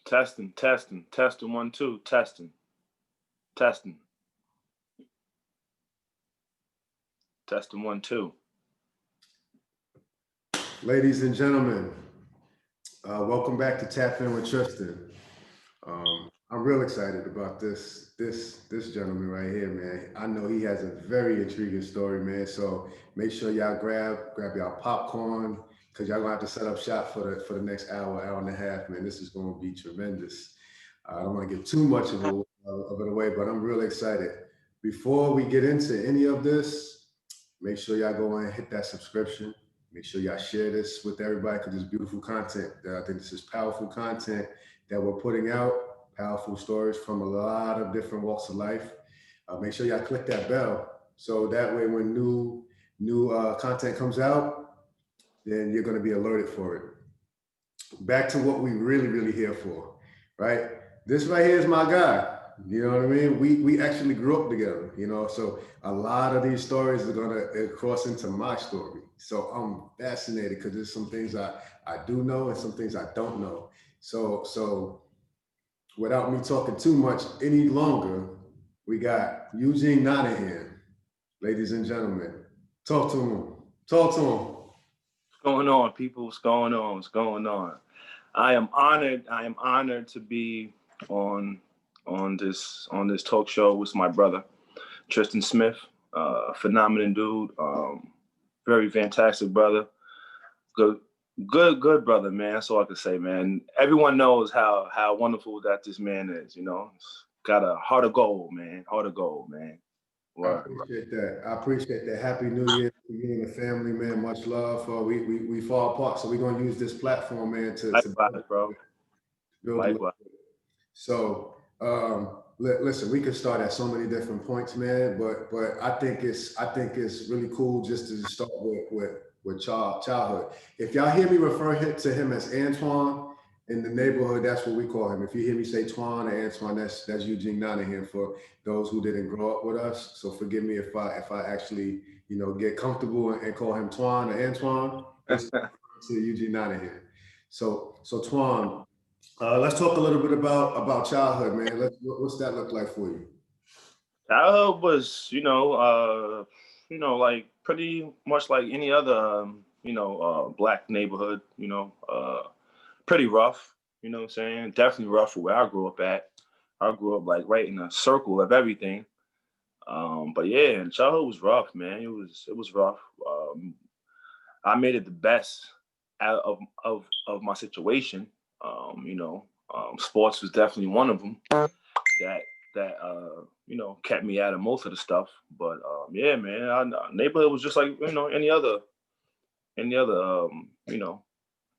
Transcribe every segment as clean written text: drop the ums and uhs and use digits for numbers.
Testing, testing, testing, 1, 2, testing, testing, testing, 1, 2. Ladies and gentlemen, welcome back to Tap In with Tristan. I'm real excited about this gentleman right here, man. I know he has a very intriguing story, man. So make sure y'all grab y'all popcorn, because y'all gonna have to set up shop for the next hour and a half, man. This is gonna be tremendous. I don't want to give too much of it away, but I'm really excited. Before we get into any of this, make sure y'all go and hit that subscription. Make sure y'all share this with everybody, because it's beautiful content. I think this is powerful content that we're putting out. Powerful stories from a lot of different walks of life. Make sure y'all click that bell, so that way when new content comes out, then you're going to be alerted for it. Back to what we really here for, right? This right here is my guy. You know what I mean? We actually grew up together, you know, so a lot of these stories are gonna cross into my story. So I'm fascinated, because there's some things I do know and some things I don't know. So without me talking too much any longer, we got Eugene Nottingham. Ladies and gentlemen, talk to him. Talk to him. What's going on, people? What's going on? What's going on? I am honored to be on this talk show with my brother, Tristan Smith. Phenomenal dude. Very fantastic brother. Good brother, man. That's all I can say, man. Everyone knows how wonderful that this man is, you know. He's got a heart of gold, man. Heart of gold, man. I appreciate that. Happy New Year to you and the family, man. Much love. We fall apart, so we're gonna use this platform, man, to build. Likewise. So listen, we could start at so many different points, man. But I think it's really cool just to start with childhood. If y'all hear me refer to him as Antoine in the neighborhood, that's what we call him. If you hear me say Twan or Antoine, that's Eugene Nottingham, for those who didn't grow up with us. So forgive me if I actually, you know, get comfortable and call him Twan or Antoine. It's to Eugene Nottingham. So Twan, let's talk a little bit about childhood, man. What's that look like for you? Childhood was, like pretty much like any other, black neighborhood, pretty rough, you know what I'm saying? Definitely rough for where I grew up at. I grew up like right in a circle of everything. But yeah, childhood was rough, man. It was rough. I made it the best out of my situation. Sports was definitely one of them that kept me out of most of the stuff. But yeah, man, our neighborhood was just like any other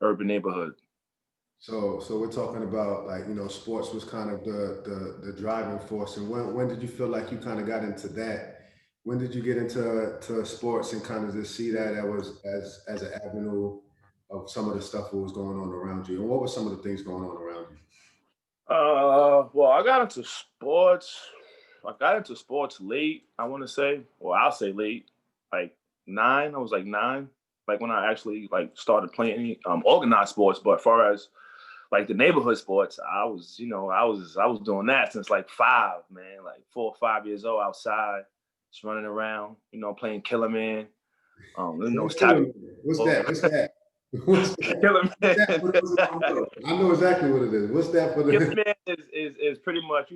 urban neighborhood. So we're talking about, like, sports was kind of the driving force. And when did you feel like you kind of got into that? When did you get into sports and kind of just see that was as an avenue of some of the stuff that was going on around you? And what were some of the things going on around you? Well, I got into sports late, I want to say. Well, I'll say late, like 9. I was like 9, like when I actually like started playing organized sports. But as far as like the neighborhood sports, I was doing that since like 5, man, like 4 or 5 years old, outside, just running around, playing Killer Man. What's that? Killer Man. I know exactly what it is. What's that for? Killer Man is pretty much,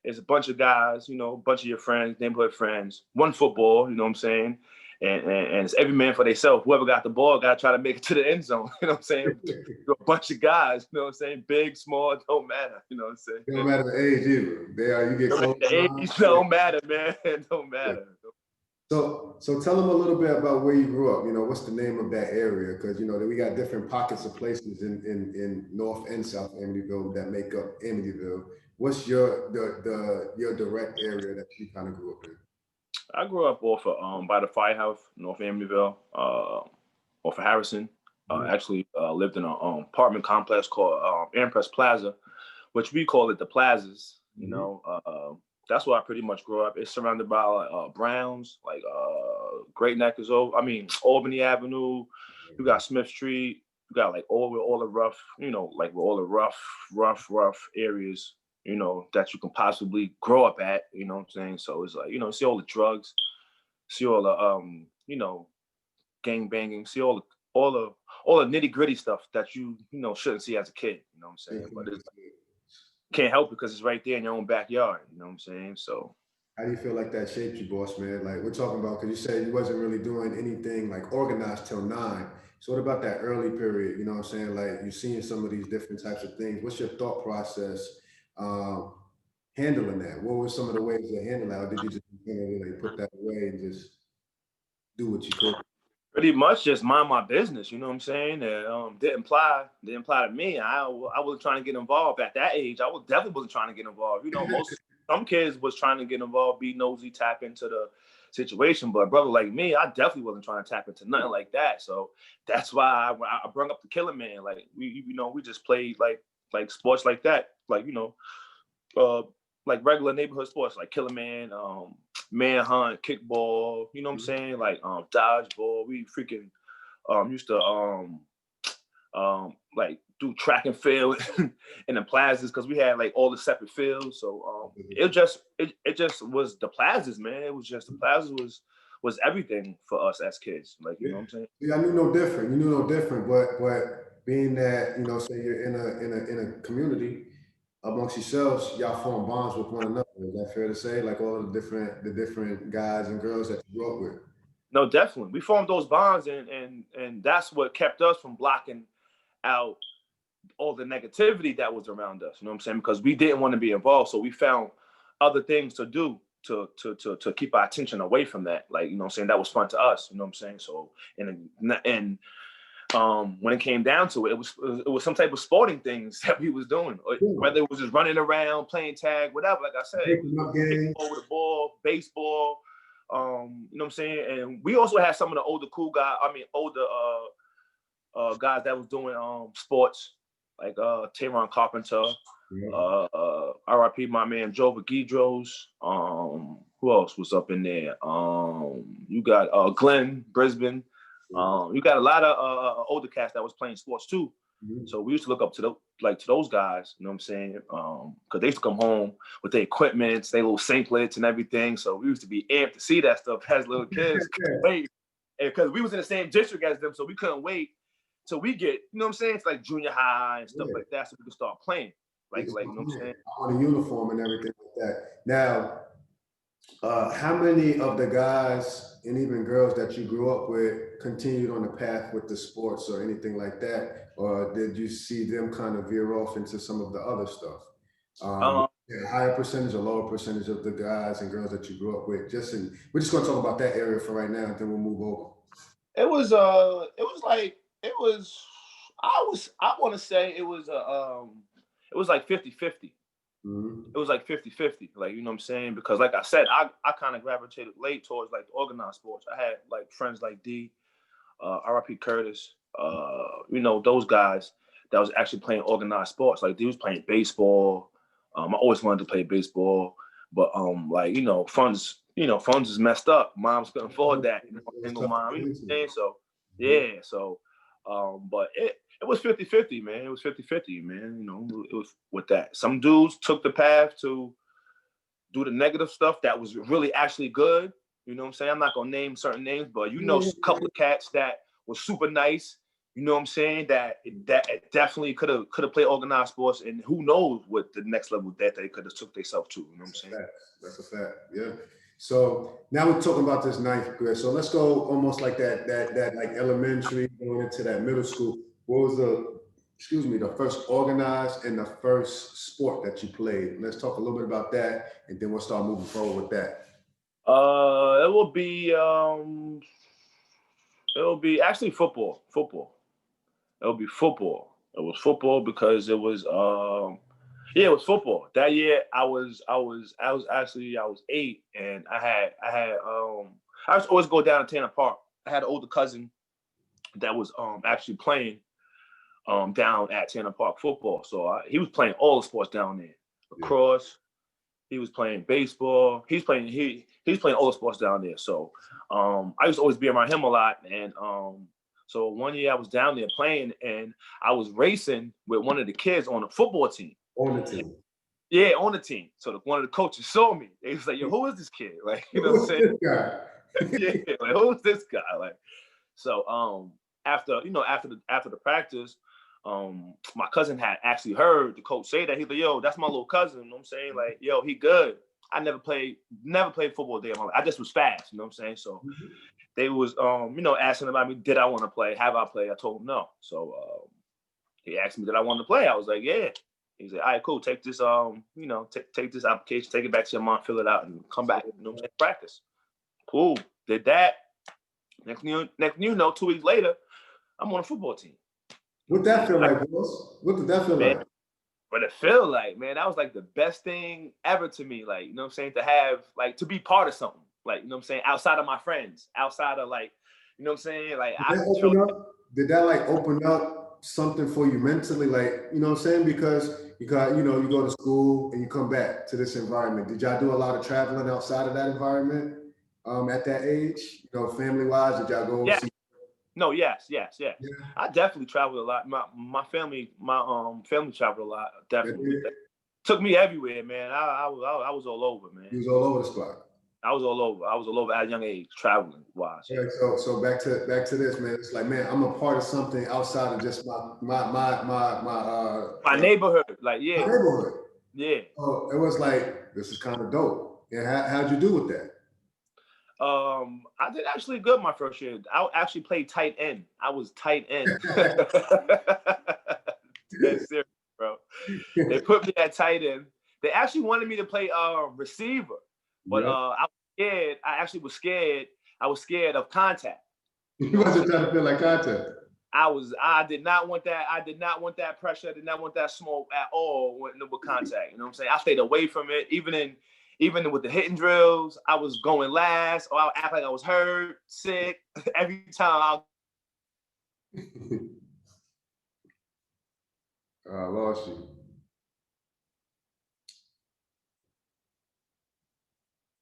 it's a bunch of guys, a bunch of your friends, neighborhood friends, one football, you know what I'm saying? And it's every man for themselves. Whoever got the ball got to try to make it to the end zone. You know what I'm saying? A bunch of guys, you know what I'm saying? Big, small, don't matter. You know what I'm saying? It don't matter the age either. You get close. The age don't matter, man. It don't matter. So tell them a little bit about where you grew up. What's the name of that area? Because we got different pockets of places in North and South Amityville that make up Amityville. What's your direct area that you kind of grew up in? I grew up off of by the firehouse, North Amityville, off of Harrison. Actually lived in an apartment complex called Empress Plaza, which we call it the Plazas. That's where I pretty much grew up. It's surrounded by Browns, like Great Neck is over. Albany Avenue. You got Smith Street. you got like all the rough, like all the rough areas, that you can possibly grow up at, you know what I'm saying? So it's like, see all the drugs, see all the gang banging, see all the nitty gritty stuff that you shouldn't see as a kid, you know what I'm saying? But it's can't help it because it's right there in your own backyard, you know what I'm saying? So How do you feel like that shaped you, boss man? Like we're talking about, because you said you wasn't really doing anything like organized till 9. So what about that early period? You know what I'm saying? Like you're seeing some of these different types of things. What's your thought process um, handling that? What were some of the ways to handle that? Or did you just really put that away and just do what you could? pretty much just mind my business, you know what I'm saying? Didn't apply to me. I wasn't trying to get involved at that age. I definitely wasn't trying to get involved. Some kids was trying to get involved, be nosy, tap into the situation. But brother like me, I definitely wasn't trying to tap into nothing like that. So that's why I brought up the Killing Man. Like we just played like sports like that, like uh, like regular neighborhood sports, like Killer Man, manhunt, kickball, you know what I'm saying? Like dodgeball. We freaking used to like do track and field in the plazas because we had like all the separate fields. So it just was the plazas, man. It was just the plazas was everything for us as kids. Like you know what I'm saying? Yeah, I knew no different. You knew no different, but being that say you're in a community amongst yourselves, y'all form bonds with one another. Is that fair to say? Like all of the different guys and girls that you grew up with. No, definitely. We formed those bonds, and that's what kept us from blocking out all the negativity that was around us. You know what I'm saying? Because we didn't want to be involved, so we found other things to do to keep our attention away from that. Like you know what I'm saying? That was fun to us. You know what I'm saying? So and when it came down to it, it was some type of sporting things that we was doing, whether it was just running around, playing tag, whatever. Like I said, it was kickball with a ball, baseball. You know what I'm saying? And we also had some of the older guys that was doing sports, like Tayron Carpenter, RIP my man Joe Vigidros. Who else was up in there? You got Glenn Brisbane. You got a lot of older cats that was playing sports too. So we used to look up to those guys, you know what I'm saying? Because they used to come home with their equipment, their little sinklets and everything. So we used to be amped to see that stuff as little kids. Couldn't wait. And because we was in the same district as them, so we couldn't wait till we get, you know what I'm saying? It's like junior high and stuff like that, so we could start playing. Like you know what I'm saying? On a uniform and everything like that. Now, how many of the guys and even girls that you grew up with continued on the path with the sports or anything like that? Or did you see them kind of veer off into some of the other stuff? A higher percentage or lower percentage of the guys and girls that you grew up with? We're just going to talk about that area for right now, and then we'll move over. I want to say it was like 50-50. It was like 50-50, like, you know what I'm saying? Because like I said, I kind of gravitated late towards like the organized sports. I had like friends like D, RIP Curtis, those guys that was actually playing organized sports. Like, they was playing baseball. I always wanted to play baseball, but funds is messed up. Moms couldn't afford that. Single mom, you know what I'm saying? So yeah, but it was 50-50, man. It was 50-50, man. It was with that. Some dudes took the path to do the negative stuff that was really actually good. You know what I'm saying? I'm not gonna name certain names, but a couple of cats that was super nice. You know what I'm saying? That definitely could have played organized sports, and who knows what the next level that they could have took themselves to. You know what I'm saying? That's a fact. Yeah. So now we're talking about this 9th grade. So let's go almost like that like elementary going into that middle school. What was the first organized and the first sport that you played? Let's talk a little bit about that, and then we'll start moving forward with that. It will be actually football. It will be football. It was football because it was it was football. That year I was 8, and I used to always go down to Tanner Park. I had an older cousin that was actually playing down at Tanner Park football. So he was playing all the sports down there. Lacrosse, he was playing baseball. He's playing all the sports down there. So I used to always be around him a lot, and So one year I was down there playing, and I was racing with one of the kids on the football team. On the team. Yeah, on the team. So one of the coaches saw me. He was like, "Yo, who is this kid?" Like, you know what I'm saying? Yeah, like, who is this guy? Like, so after the practice, my cousin had actually heard the coach say that. He's like, "Yo, that's my little cousin." You know what I'm saying? Like, yo, he good. I never played football a day in my life. I just was fast. You know what I'm saying? So they was asking about me, did I want to play? Have I played? I told him no. So he asked me, did I want to play? I was like, yeah. He said, all right, cool. Take this, take this application, take it back to your mom, fill it out, and come back. You know what I'm saying? Practice. Cool. Did that. Next thing you know, 2 weeks later, I'm on a football team. What that feel like, boss? What did that feel like? But it felt like, man, that was like the best thing ever to me. Like, you know what I'm saying? To have, like, to be part of something. Like, you know what I'm saying? Outside of my friends, outside of, like, you know what I'm saying? Like, did that like open up something for you mentally? Like, you know what I'm saying? Because you go to school and you come back to this environment. Did y'all do a lot of traveling outside of that environment at that age? You know, family wise, did y'all go see? No, yes. I definitely traveled a lot. My family traveled a lot. Definitely took me everywhere, man. I was all over, man. You was all over the spot. I was all over at a young age, traveling wise. Yeah. So back to this, man. It's like, man, I'm a part of something outside of just my neighborhood. Like, yeah, my neighborhood. Yeah. So it was like, this is kind of dope. And how'd you do with that? I did actually good my first year. I actually played tight end. I was tight end. That's serious, bro. They put me at tight end. They actually wanted me to play receiver, but I was scared. I actually was scared. I was scared of contact. You wasn't trying to feel like contact. I did not want that. I did not want that pressure. I did not want that smoke at all with contact. You know what I'm saying? I stayed away from it. Even with the hitting drills, I was going last, or I would act like I was hurt, sick. Every time I lost you.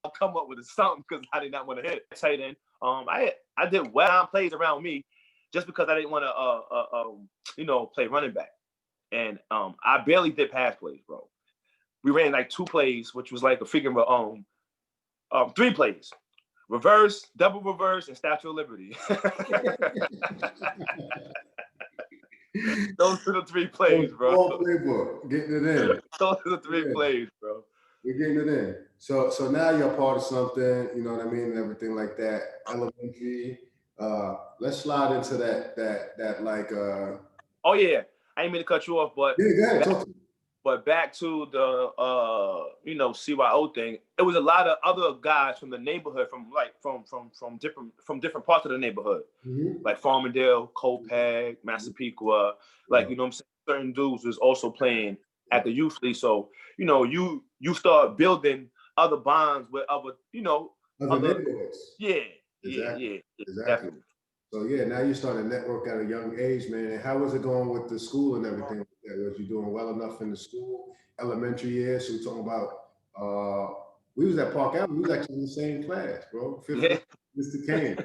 I'll come up with something because I did not want to hit it. Tight end. I did well plays around me just because I didn't want to play running back. And I barely did pass plays, bro. We ran like 2 plays, which was like a figure of 3 plays. Reverse, double reverse, and Statue of Liberty. Those are the 3 plays, bro. Playbook, getting it in. Those are the 3 plays, bro. We're getting it in. So now you're a part of something, you know what I mean, and everything like that. Elementary. Let's slide into that like. Oh yeah, I didn't mean to cut you off, but yeah, go ahead. Talk to me. But back to the CYO thing, it was a lot of other guys from the neighborhood, from different parts of the neighborhood, like Farmingdale, Copeg, Massapequa, like you know what I'm saying. Certain dudes was also playing at the youth league, so you start building other bonds with other neighborhoods. Yeah, exactly. Definitely. So yeah, now you start to network at a young age, man. And how was it going with the school and everything? Was you doing well enough in the school, elementary years? So we're talking about we was at Park Avenue. We was actually in the same class, bro. Mr. Kane.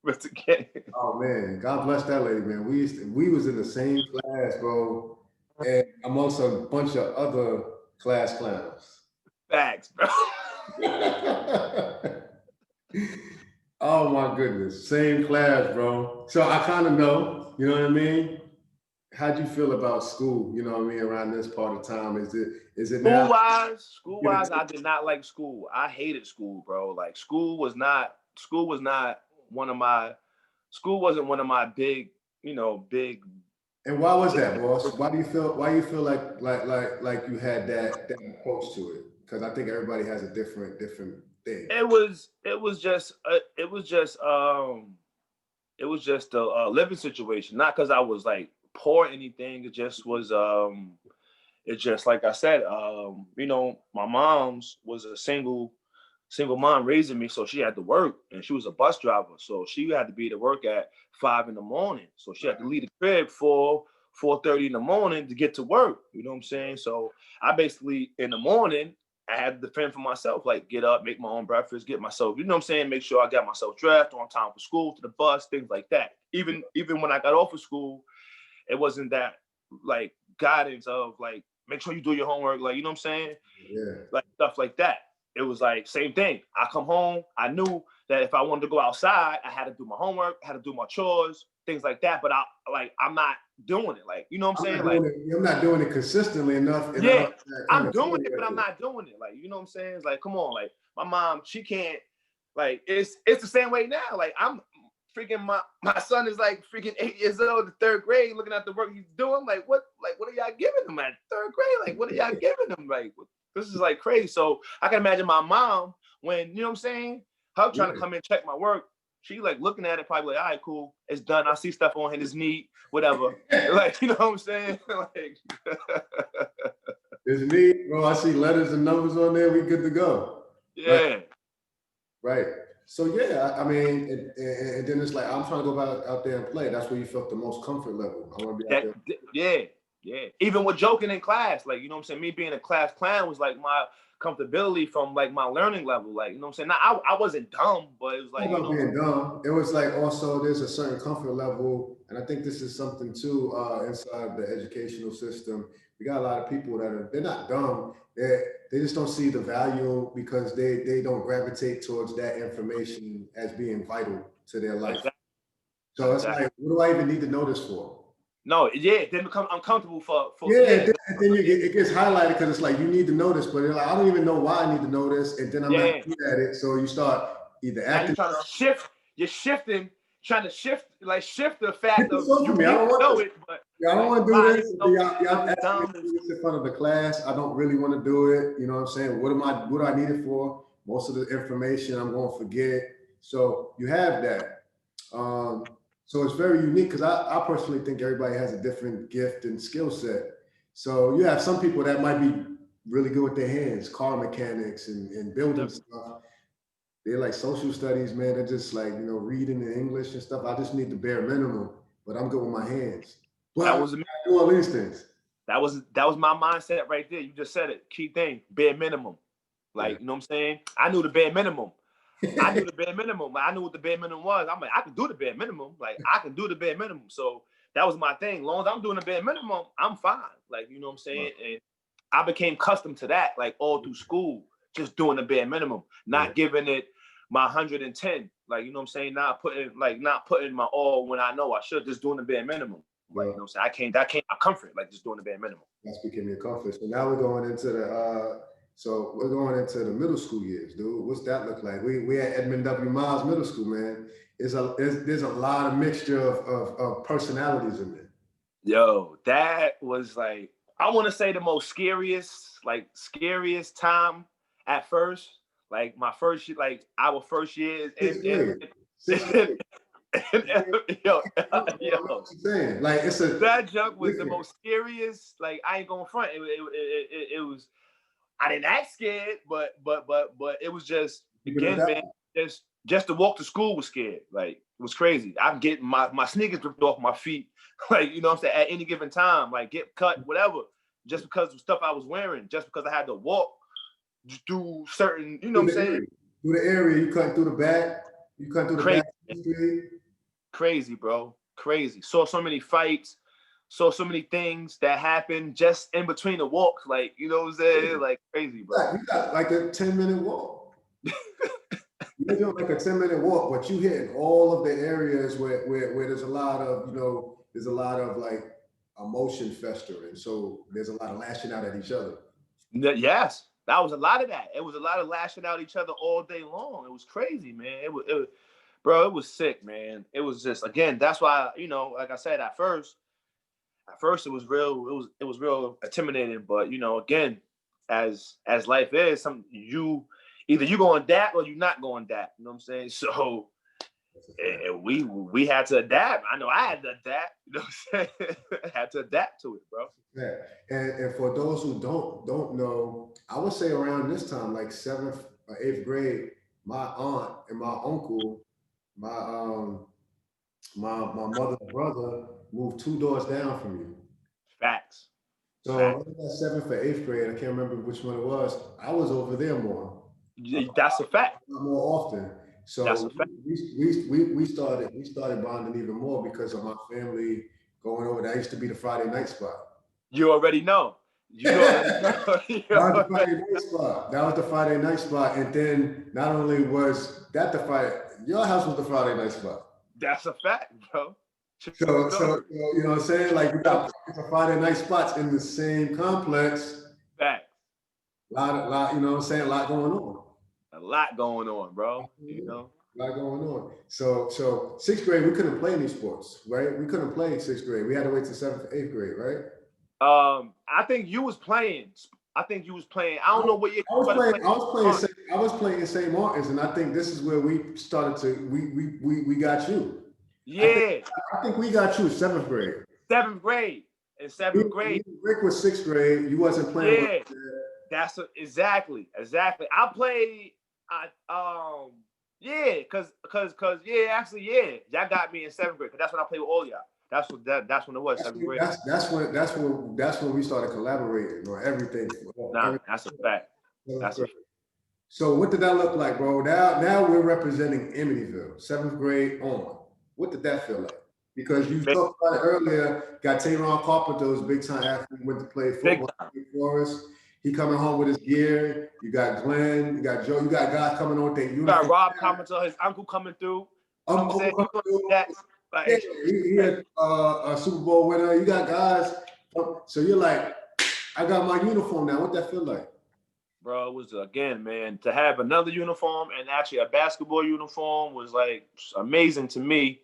Mr. Kane. Oh man, God bless that lady, man. We was in the same class, bro, and amongst a bunch of other class clowns. Facts, bro. Oh my goodness, same class, bro. So I kind of know, you know what I mean? How'd you feel about school, you know what I mean, around this part of time? Is it now? School-wise, I did not like school. I hated school, bro. Like school wasn't one of my big. And why was that, boss? Why you feel like you had that approach to it? Because I think everybody has a different thing. It was just a living situation. Not because I was like poor or anything. It just was it's just like I said, my mom's was a single mom raising me, so she had to work, and she was a bus driver, so she had to be to work at 5 a.m. So she had to leave the crib for 4:30 in the morning to get to work. You know what I'm saying? So I basically in the morning I had to defend for myself, like get up, make my own breakfast, get myself, you know what I'm saying, make sure I got myself dressed on time for school, to the bus, things like that. Even when I got off of school, it wasn't that like guidance of like, make sure you do your homework, like, you know what I'm saying? Yeah. Like stuff like that. It was like same thing. I come home, I knew that if I wanted to go outside, I had to do my homework, I had to do my chores, things like that. But I'm not doing it. Like, you know what I'm saying? Like, I'm not doing it consistently enough. And yeah, I'm doing it, but I'm not doing it. Like, you know what I'm saying? It's like, come on, like my mom, she can't, like, it's the same way now. Like, I'm freaking, my son is like freaking 8 years old, the third grade, looking at the work he's doing. Like, what are y'all giving him at third grade? Like, what are y'all giving him? Like, this is like crazy. So I can imagine my mom when, you know what I'm saying, her trying to come in, check my work. She like looking at it, probably like, all right, cool, it's done. I see stuff on here, it's neat, whatever. Like, you know what I'm saying? Like, it's neat, bro. I see letters and numbers on there. We good to go. Yeah. Right. So yeah, I mean, and then it's like I'm trying to go out there and play. That's where you felt the most comfort level. I want to be out there. Yeah. Even with joking in class, like, you know what I'm saying, me being a class clown was like my comfortability from like my learning level. Like, you know what I'm saying? Now, I wasn't dumb, but it was like, you know, being dumb. It was like also there's a certain comfort level, and I think this is something too inside the educational system. We got a lot of people that they're not dumb. They just don't see the value because they don't gravitate towards that information as being vital to their life. Exactly. So it's like, what do I even need to know this for? No, yeah, then become uncomfortable for yeah. And then it gets highlighted because it's like you need to know this, but like, I don't even know why I need to know this, and then I'm not good at it. So you start either acting. Now you're shifting, trying to shift the fact of you need to know it, but I don't want to do this. Y'all asking me this in front of the class. I don't really want to do it. You know what I'm saying? What do I need it for? Most of the information I'm going to forget. So you have that. So it's very unique because I personally think everybody has a different gift and skill set. So you have some people that might be really good with their hands, car mechanics and building stuff. They're like social studies, man. They're just like, you know, reading in English and stuff. I just need the bare minimum, but I'm good with my hands. But I do all these things. That was my mindset right there. You just said it. Key thing, bare minimum. Like, you know what I'm saying? I knew the bare minimum. I knew the bare minimum. I knew what the bare minimum was. I'm like, I can do the bare minimum. Like, I can do the bare minimum. So that was my thing. As long as I'm doing the bare minimum, I'm fine. Like, you know what I'm saying? And I became accustomed to that, like all through school, just doing the bare minimum, not giving it my 110. Like, you know what I'm saying? Not putting my all when I know I should, just doing the bare minimum. Like, you know what I'm saying? That came my comfort, like just doing the bare minimum. That's became your comfort. So now we're going into the middle school years, dude. What's that look like? We at Edmund W. Miles Middle School, man. There's a lot of mixture of personalities in there. Yo, that was like, I want to say the most scariest time at first. Like my first year, like our first year. Yo, like that junk was the most scariest. Like I ain't gonna front. It was. I didn't act scared, but it was just again, man. Just to walk to school was scared. Like it was crazy. I'm getting my sneakers ripped off my feet. Like, you know what I'm saying, at any given time, like get cut, whatever, just because of stuff I was wearing, just because I had to walk through certain, you know what I'm saying? Through the area, you cut through the back, back of the street. Crazy, bro. Crazy. Saw so many fights, saw so many things that happened just in between the walks, like, you know what I'm saying? Like crazy, bro. You got like a 10-minute walk. You're doing like a 10-minute walk, but you hitting all of the areas where there's a lot of, you know, there's a lot of like emotion festering. So there's a lot of lashing out at each other. Yes, that was a lot of that. It was a lot of lashing out at each other all day long. It was crazy, man. It was sick, man. It was just, again, that's why, you know, like I said, at first it was real, it was real intimidating. But, you know, again, as life is, either you going to adapt or you're not going to adapt. You know what I'm saying? So we had to adapt. I know I had to adapt. You know what I'm saying? I had to adapt to it, bro. Yeah. And for those who don't know, I would say around this time, like 7th or 8th grade, my aunt and my uncle, my mother's brother moved 2 doors down from you. Facts. So in that seventh or eighth grade, I can't remember which one it was. I was over there more. That's a fact. More often. That's a So fact. we started bonding even more because of my family going over. That used to be the Friday night spot. You already know. You already know. That was the Friday night spot. That was the Friday night spot. And then not only was that the Friday, your house was the Friday night spot. That's a fact, bro. So you know what I'm saying? Like we got Friday night spots in the same complex. Fact. Lot, you know what I'm saying? A lot going on. A lot going on, bro. You know? A lot going on. So sixth grade, we couldn't play any sports, right? We couldn't play in sixth grade. We had to wait till seventh, eighth grade, right? I think you was playing. I don't know what year. I was playing St. Martin's, and I think this is where we started to we got you. Yeah. I think we got you in seventh grade. Seventh grade. In seventh grade. Rick was sixth grade. You wasn't playing. Yeah. That's exactly. I played. Y'all got me in seventh grade. Cause that's when I played with all y'all. That's when it was, seventh grade. That's when we started collaborating on everything. That's a fact. So what did that look like, bro? Now we're representing Amityville, seventh grade on. What did that feel like? Because you talked about it earlier, got Tayron Carpenter, was a big time athlete, went to play football for us. He coming home with his gear. You got Glenn, you got Joe, you got guys coming on with their uniform. You got Rob Carpenter, his uncle coming through. You know what I'm saying? He had a Super Bowl winner. You got guys. So you're like, I got my uniform now. What that feel like? Bro, it was, again, man, to have another uniform and actually a basketball uniform was like amazing to me.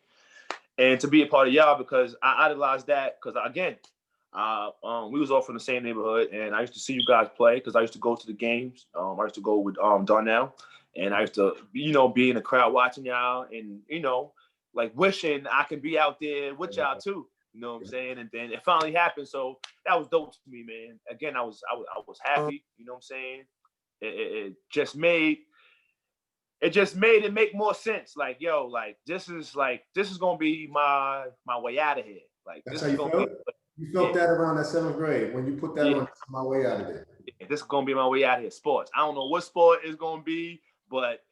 And to be a part of y'all, because I idolized that. Because again, we was all from the same neighborhood, and I used to see you guys play because I used to go to the games. I used to go with Darnell, and I used to, be in the crowd watching y'all, and like wishing I could be out there with y'all too. You know what I'm saying? And then it finally happened, so that was dope to me, man. Again, I was happy. You know what I'm saying? It just made it make more sense. Like, yo, like this is gonna be my way out of here. Like, that's this how you felt. You felt that around that seventh grade when you put that on. My way out of there. Yeah, this is gonna be my way out of here. Sports. I don't know what sport it's gonna be, but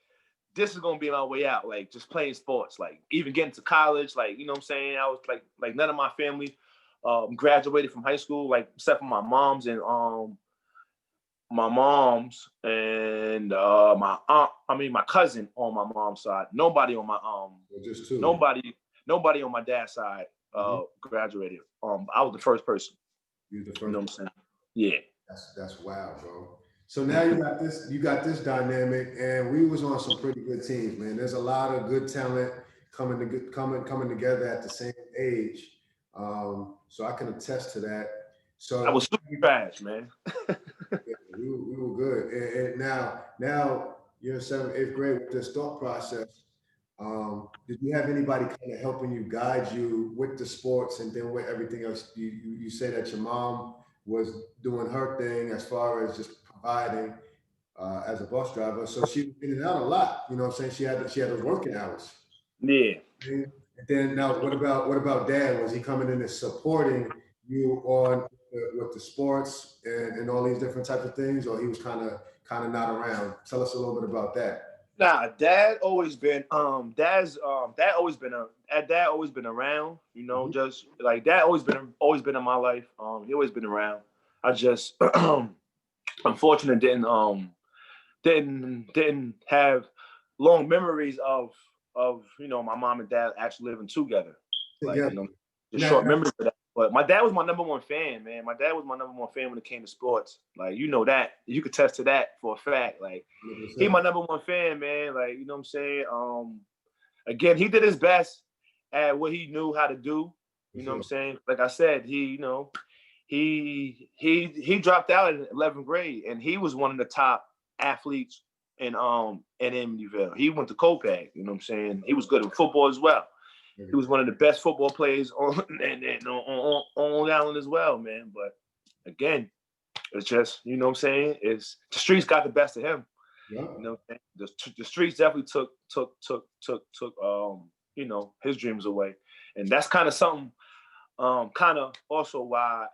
this is gonna be my way out. Like, just playing sports. Like, even getting to college. Like, you know what I'm saying? I was like none of my family graduated from high school, like except for my mom's and my aunt, my cousin on my mom's side. Nobody on my nobody on my dad's side graduated. I was the first person. You the first. You know what I'm saying? Yeah. That's wild, bro. So now you got this dynamic, and we was on some pretty good teams, man. There's a lot of good talent coming together at the same age. So I can attest to that. So I was super fast, man. Yeah, we were good. And now you're in seventh, eighth grade with this thought process. Did you have anybody kind of helping you, guide you with the sports, and then with everything else? You say that your mom was doing her thing as far as just providing as a bus driver, so she was in and out a lot. You know what I'm saying? She had those working hours. Yeah. And then now, what about Dad? Was he coming in and supporting you on with the sports and all these different types of things, or he was kind of not around? Tell us a little bit about that. Nah, Dad always been Dad always been around, just like Dad always been in my life. He always been around. I just unfortunately didn't have long memories of my mom and dad actually living together. Like, just short memories of that. But my dad was my number one fan, man. My dad was my number one fan when it came to sports. Like, that. You could attest to that for a fact. Like, he my number one fan, man. Like, you know what I'm saying? Again, he did his best at what he knew how to do. You know what I'm saying? Like I said, he dropped out in 11th grade, and he was one of the top athletes in Amityville. He went to Copac, you know what I'm saying? He was good at football as well. He was one of the best football players on Long Island as well, man. But again, it's just, you know what I'm saying? It's the streets got the best of him. Yeah. You know what I'm saying? The streets definitely took his dreams away. And that's kind of something, kind of also why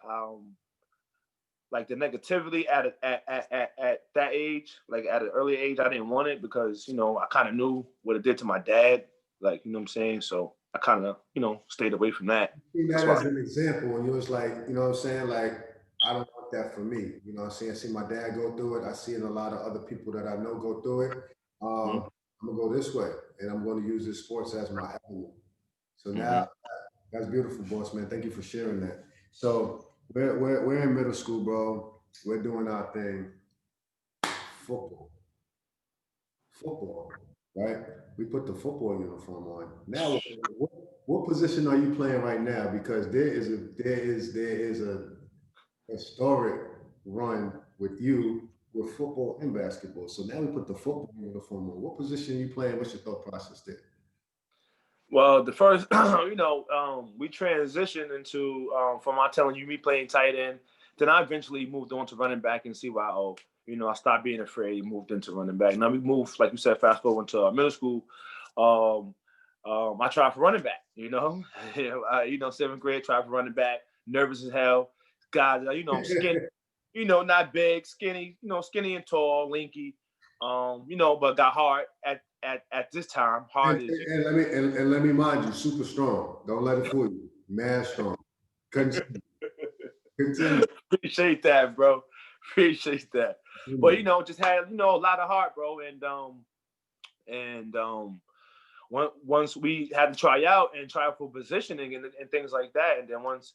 like the negativity at that age, like at an early age, I didn't want it because, you know, I kind of knew what it did to my dad. Like, you know what I'm saying? So I kind of, you know, stayed away from that. See That's that why. as an example, and you was like, you know what I'm saying? Like, I don't want that for me. You know what I'm saying? I see my dad go through it. I see it in a lot of other people that I know go through it. Mhm. I'm gonna go this way, and I'm going to use this sports as my avenue. So Mhm. now that's beautiful, boss man. Thank you for sharing that. So we're in middle school, bro. We're doing our thing. Football, football, right? We put the football uniform on. Now, what position are you playing right now? Because there is a historic run with you with football and basketball. So now we put the football uniform on. What position are you playing? What's your thought process there? Well, the first, you know, we transitioned into from my telling you me playing tight end. Then I eventually moved on to running back and see why. Oh, you know, I stopped being afraid, moved into running back. Now we moved, like you said, fast forward into middle school. Um, I tried for running back. You know, you know, seventh grade, tried for running back. Nervous as hell. Guys, you know, I'm skinny. You know, not big, skinny. You know, skinny and tall, lanky. You know, but got hard at this time. And, Hard is and let me mind you, super strong. Don't let it fool you. Mad strong. Continue. Continue. Appreciate that, bro. Appreciate that. But you know, just had, you know, a lot of heart, bro. And once we had to try out and try for positioning and things like that, and then once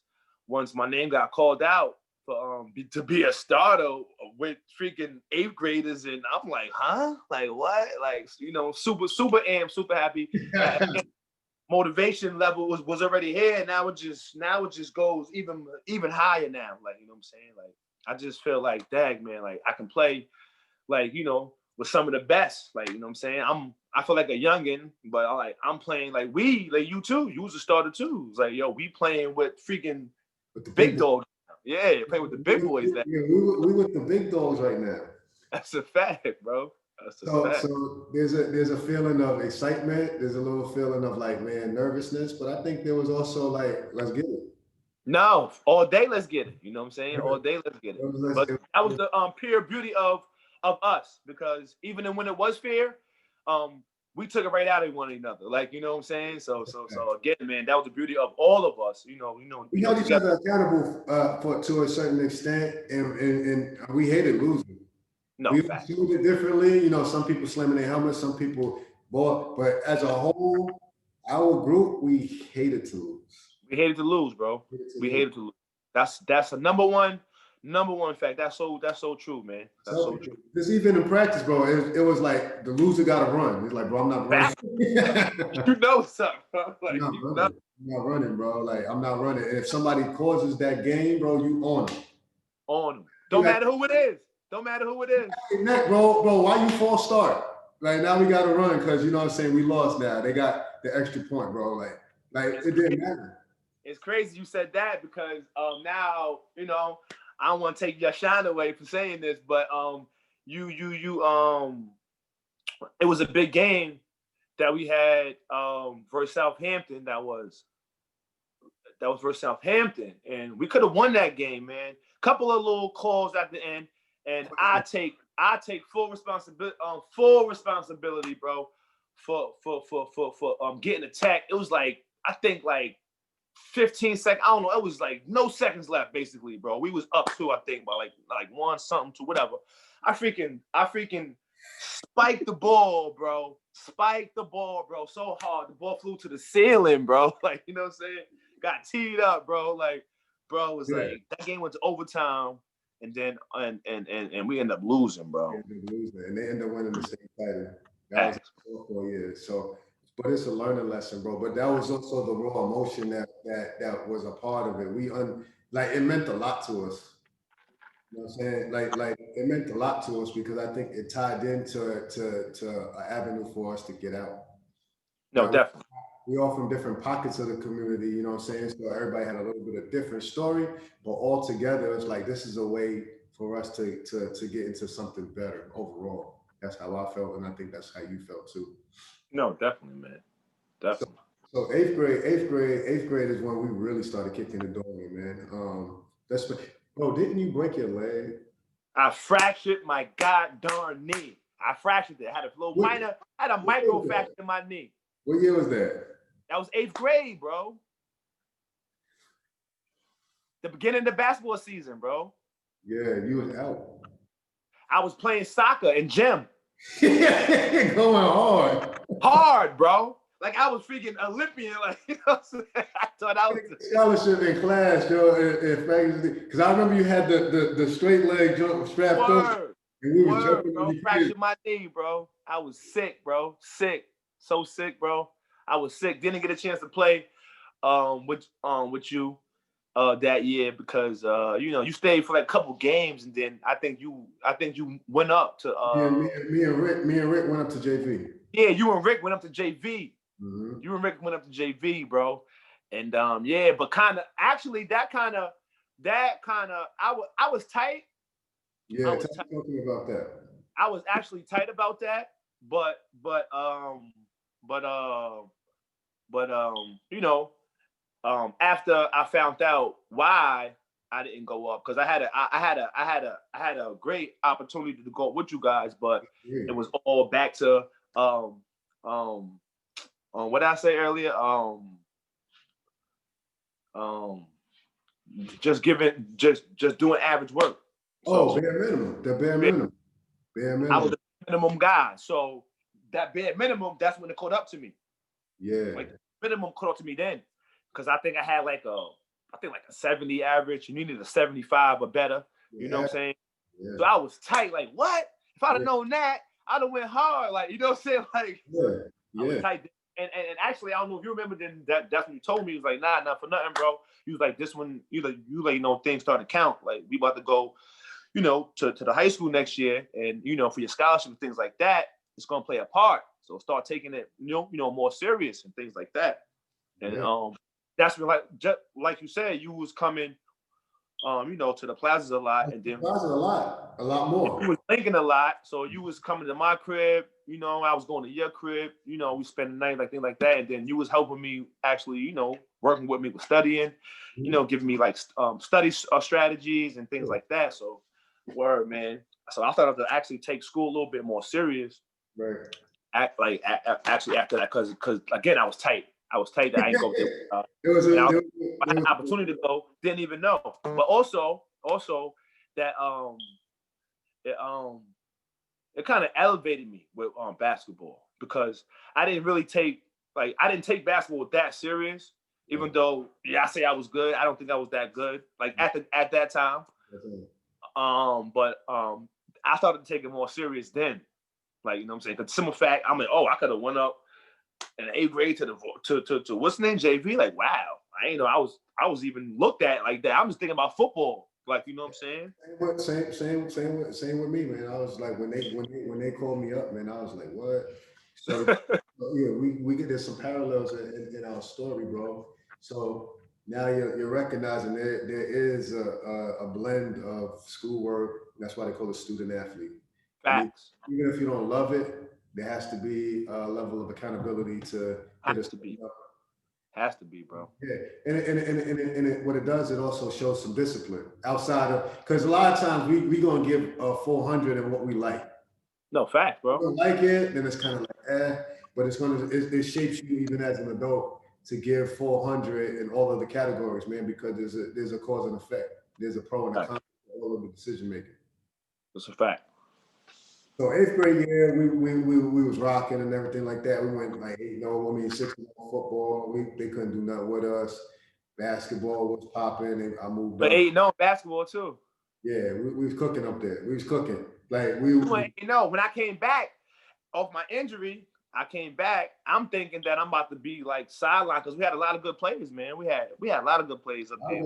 my name got called out for to be a starter with freaking eighth graders, and I'm like, huh? Like what? Like, you know, super amped, super happy. Motivation level was already here. Now it just goes even higher now. Like, you know what I'm saying? Like, I just feel like, dag man, like I can play, like, you know, with some of the best. Like, you know what I'm saying? I feel like a youngin, but I'm playing like you too. You was a starter too. It's like, yo, we playing with freaking With the big big boys. dogs. Yeah, playing with the big boys. Yeah, we with the big dogs right now. That's a fact, bro. That's a So fact. there's a feeling of excitement. There's a little feeling of like, man, nervousness. But I think there was also like, let's get it. No, all day, let's get it. You know what I'm saying? All day, let's get It it. was, let's- But it that was was- the pure beauty of us, because even when it was fair, we took it right out of one another. Like, you know what I'm saying? So again, man, that was the beauty of all of us. we held each other accountable for to a certain extent, and we hated losing. No We fact. viewed it differently. You know, some people slamming their helmets, some people bought, but as a whole, our group, we hated to lose. We hated to lose, bro. Hated to We lose. hated to lose. That's a number one fact. That's so true, man. That's Tell so people. true. This even in practice, bro. It was like the loser got to run. It's like, bro, I'm not running. Fact. You know something, bro. I'm Like, not you know. running. I'm not running, bro. Like I'm not running. And if somebody causes that game, bro, you on them. On them. You Don't got matter who it is. Don't matter who it is. neck, bro. Why you false start? Like now we got to run because you know what I'm saying. We lost now. They got the extra point, bro. Like it didn't matter. It's crazy you said that, because now, you know, I don't want to take your shine away for saying this, but you it was a big game that we had versus Southampton. That was versus Southampton, and we could have won that game, man. Couple of little calls at the end, and I take full responsibility, bro, for getting attacked. It was like, I think like 15 seconds. I don't know. It was like no seconds left, basically, bro. We was up to, I think, by like one something to whatever. I freaking spiked the ball, bro. Spiked the ball, bro, so hard. The ball flew to the ceiling, bro. Like, you know what I'm saying? Got teed up, bro. Like, bro, it was like that game went to overtime, and then and we end up losing, bro. And they end up winning the state title. That was 4 years. So, but it's a learning lesson, bro. But that was also the raw emotion that was a part of it. Like it meant a lot to us. You know what I'm saying? Like it meant a lot to us because I think it tied into to an avenue for us to get out. No, definitely. We all from different pockets of the community, you know what I'm saying? So everybody had a little bit of different story, but all together, it's like this is a way for us to get into something better overall. That's how I felt, and I think that's how you felt too. No, definitely, man. Definitely. So eighth grade is when we really started kicking the door in, man. Bro, didn't you break your leg? I fractured my goddamn knee. I fractured it. I had a micro fracture in my knee. What year was that? That was 8th grade, bro. The beginning of the basketball season, bro. Yeah, you was out. I was playing soccer in gym. Going hard. Hard, bro. Like I was freaking Olympian. Like, you know what I'm saying? I thought I was scholarship in class, yo, because I remember you had the straight leg jump strapped on. And we were jumping bro. Fractured my knee, bro. I was sick, bro. Sick. So sick, bro. I was sick. Didn't get a chance to play with you that year because you know, you stayed for like a couple games and then I think you went up to me and Rick went up to JV. Yeah, you and Rick went up to JV. Mm-hmm. You and Rick went up to JV, bro. And yeah, but kind of actually that kind of I was tight. Yeah, tell me about that. I was actually tight about that, but you know, after I found out why I didn't go up, because I had a great opportunity to go with you guys, but it was all back to what did I say earlier? Just doing average work. So, bare minimum. The bare minimum. Bare minimum. I was a minimum guy. So that bare minimum, that's when it caught up to me. Yeah. Like minimum caught up to me then. Because I think I had like a 70 average. You needed a 75 or better. You know what I'm saying? Yeah. So I was tight. Like, what? If I'd have known that, I'd have went hard. Like, you know what I'm saying? Like, I was tight. And actually, I don't know if you remember then that's when you told me. He was like, nah, not for nothing, bro. He was like, this one, you know, things start to count. Like, we about to go, you know, to the high school next year. And, you know, for your scholarship and things like that, it's going to play a part. So start taking it, you know, more serious and things like that. And that's when, like you said, you was coming, you know, to the plazas a lot. And then plazas a lot more. You was thinking a lot. So you was coming to my crib, you know, I was going to your crib, you know, we spent the night, like things like that. And then you was helping me actually, you know, working with me with studying, you know, giving me like study strategies and things like that. So word, man. So I thought I would actually take school a little bit more serious. Right. Actually after that, because again, I was tight that I ain't go there. I had an opportunity to go, didn't even know. But also that it kind of elevated me with basketball, because I didn't take basketball that serious, even though I say I was good. I don't think I was that good, like at that time. But I started to take it more serious then. Like, you know what I'm saying? Because simple fact, I'm like, I could have went up in the 8th grade to what's the name, JV. Like, wow, I ain't know I was even looked at like that. I'm just thinking about football. Like, you know what I'm saying? Same with me, man. I was like, when they called me up, man, I was like, what? So yeah, we get there's some parallels in our story, bro. So now you're recognizing there is a blend of schoolwork. That's why they call it student athlete. Facts. I mean, even if you don't love it, there has to be a level of accountability to has to be. Has to be, bro. Yeah, and what it does, it also shows some discipline outside of, because a lot of times we gonna give 400 in what we like. No, fact, bro. If you don't like it, then it's kind of like but it shapes you even as an adult to give 400 in all of the categories, man, because there's a cause and effect. There's a pro and a con to all of the decision making. That's a fact. So 8th grade year, we was rocking and everything like that. We went like 8-0, 6-0 football. They couldn't do nothing with us. Basketball was popping, and I moved up. But 8-0 basketball too. Yeah, we was cooking up there. We was cooking. Like when I came back off my injury, I'm thinking that I'm about to be like sidelined, because we had a lot of good players, man. We had a lot of good players up there.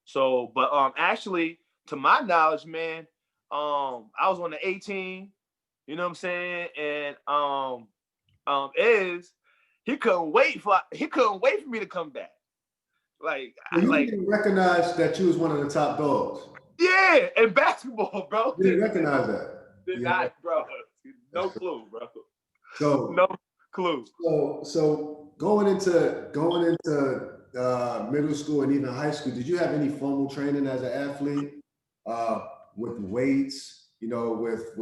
So, but actually, to my knowledge, man, I was on the 18, you know what I'm saying? And he couldn't wait for me to come back. Like, didn't recognize that you was one of the top dogs. Yeah, in basketball, bro. You didn't recognize that. Did not, bro. No clue, bro. So no clue. So going into middle school and even high school, did you have any formal training as an athlete with weights, you know, with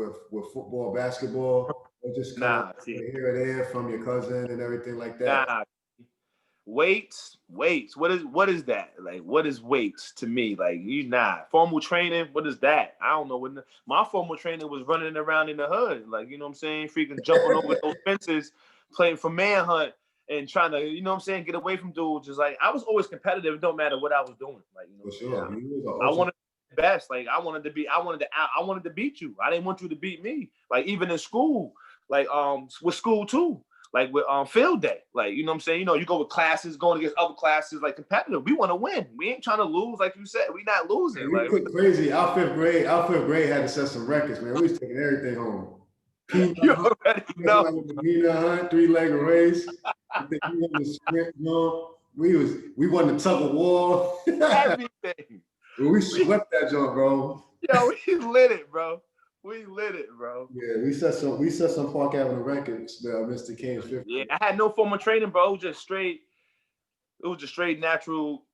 football, basketball, or just kind of Nah, see, here or there from your cousin and everything like that? nah. Weights. What is that? Like, what is weights to me? Like, you not formal training. What is that? I don't know. My formal training was running around in the hood, like, you know what I'm saying, freaking jumping over those fences, playing for manhunt, and trying to, you know what I'm saying, get away from dudes. Just like I was always competitive. It don't matter what I was doing. Like, you know For what I'm sure. saying. He was an I ultra. wanted to be the best. Like, I wanted to beat you. I didn't want you to beat me. Like, even in school, like with school too. Like with field day, like, you know what I'm saying? You know, you go with classes, going against other classes, like competitive. We want to win. We ain't trying to lose, like you said. We not losing. We Like, took crazy. Our fifth grade had to set some records, man. We was taking everything home. Peanut you hunt, already know. like the peanut hunt, 3-leg race. I think we won the sprint, you know. We won the tug of war. Everything. We swept that joint, bro. Yo, we lit it, bro. We lit it, bro. Yeah, we set some Park Avenue records, Mr. King's fifth. Yeah, I had no formal training, bro. It was just straight natural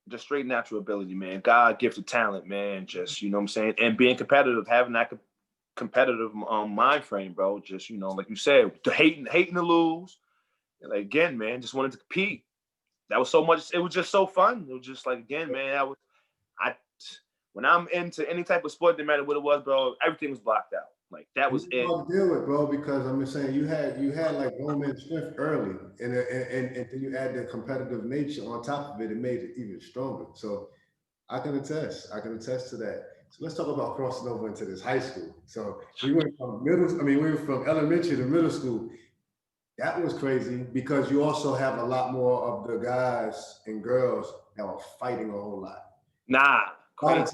ability, man. God gifted talent, man. Just, you know what I'm saying? And being competitive, having that competitive mind frame, bro. Just, you know, like you said, hating to lose. And like, again, man, just wanted to compete. That was so much. It was just so fun. It was just like, again, man, when I'm into any type of sport, no matter what it was, bro, everything was blocked out. Like, that was it. Hard to deal with, bro, because I'm just saying you had like romance strength early, and then you add the competitive nature on top of it. It made it even stronger. So I can attest to that. So let's talk about crossing over into this high school. So we went from elementary to middle school. That was crazy because you also have a lot more of the guys and girls that were fighting a whole lot. Nah, By crazy.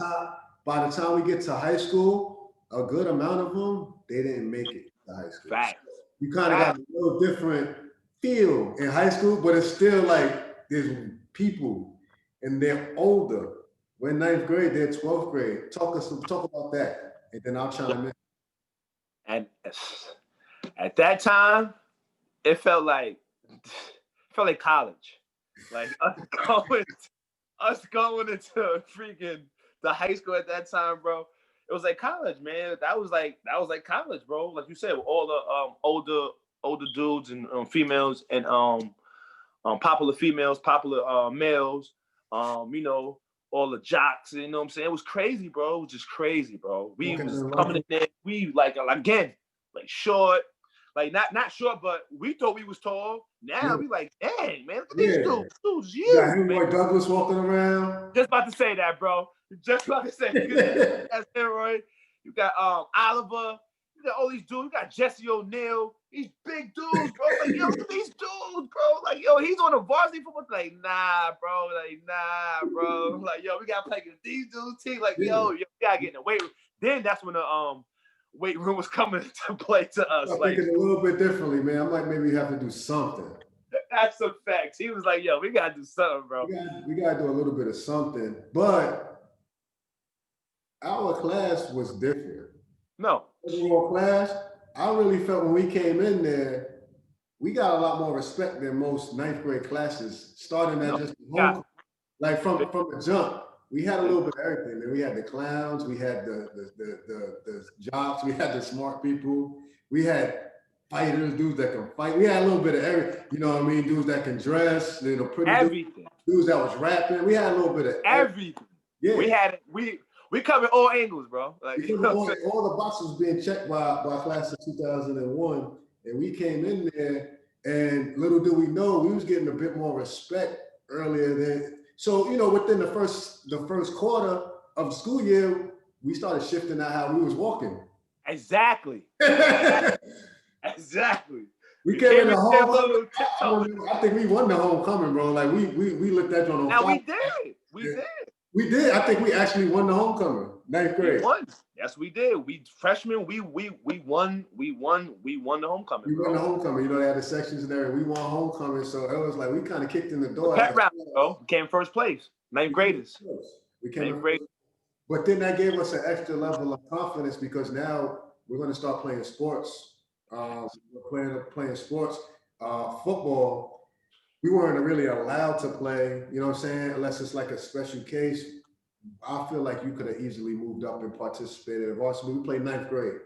the time we get to high school, a good amount of them, they didn't make it to high school. Facts. So you kind of got a little different feel in high school, but it's still like there's people and they're older. We're in 9th grade, they're 12th grade. Talk about that, and then I'll chime in. And at that time, it felt like college. Like us going into freaking the high school at that time, bro. It was like college, man. That was like college, bro. Like you said, with all the older dudes and females and popular females, popular males, you know, all the jocks, you know what I'm saying? It was crazy, bro. It was just crazy, bro. We was coming in there, we like again, like short, like not short, but we thought we was tall. Now we like, dang, man, look at these dudes. Dudes, you got Henry Douglas walking around. Just about to say that, bro. Just about to say that's Henry. You got Oliver. You got all these dudes. You got Jesse O'Neal. These big dudes, bro. Like, yo, look at these dudes, bro. Like, yo, he's on a varsity football. Like, nah, bro. Like, nah, bro. Like, yo, we gotta play against these dudes team. Like, yo, we gotta get in the weight room. Then that's when the weight room was coming to play to us. I'm like, thinking a little bit differently, man. I'm like, maybe we have to do something. That's a fact. He was like, yo, we gotta do something, bro. We gotta do a little bit of something. But our class was different. No. Overall class, I really felt when we came in there, we got a lot more respect than most 9th grade classes, starting at just like from the jump. We had a little bit of everything. Man. We had the clowns, we had the jocks, we had the smart people, we had fighters, dudes that can fight. We had a little bit of everything, you know what I mean? Dudes that can dress, you know, pretty everything. Dudes that was rapping. We had a little bit of everything. Yeah. We covered all angles, bro. Like, all the boxes was being checked by class of 2001, and we came in there, and little do we know, we was getting a bit more respect earlier than. So, you know, within the first quarter of the school year, we started shifting out how we was walking. Exactly. Exactly. We came in the homecoming. I think we won the homecoming, bro. Like we looked at you on. Now we did. I think we actually won the homecoming. 9th grade. We won. Yes, we did. We freshmen. We won. We won the homecoming. We won the homecoming. You know, they had the sections there. We won homecoming, so it was like we kind of kicked in the door. Pep rally, bro. Came first place. 9th graders. We came first. But then that gave us an extra level of confidence because now we're going to start playing sports. We're playing sports, football. we weren't really allowed to play, you know what I'm saying? Unless it's like a special case. I feel like you could have easily moved up and participated in varsity. We played 9th grade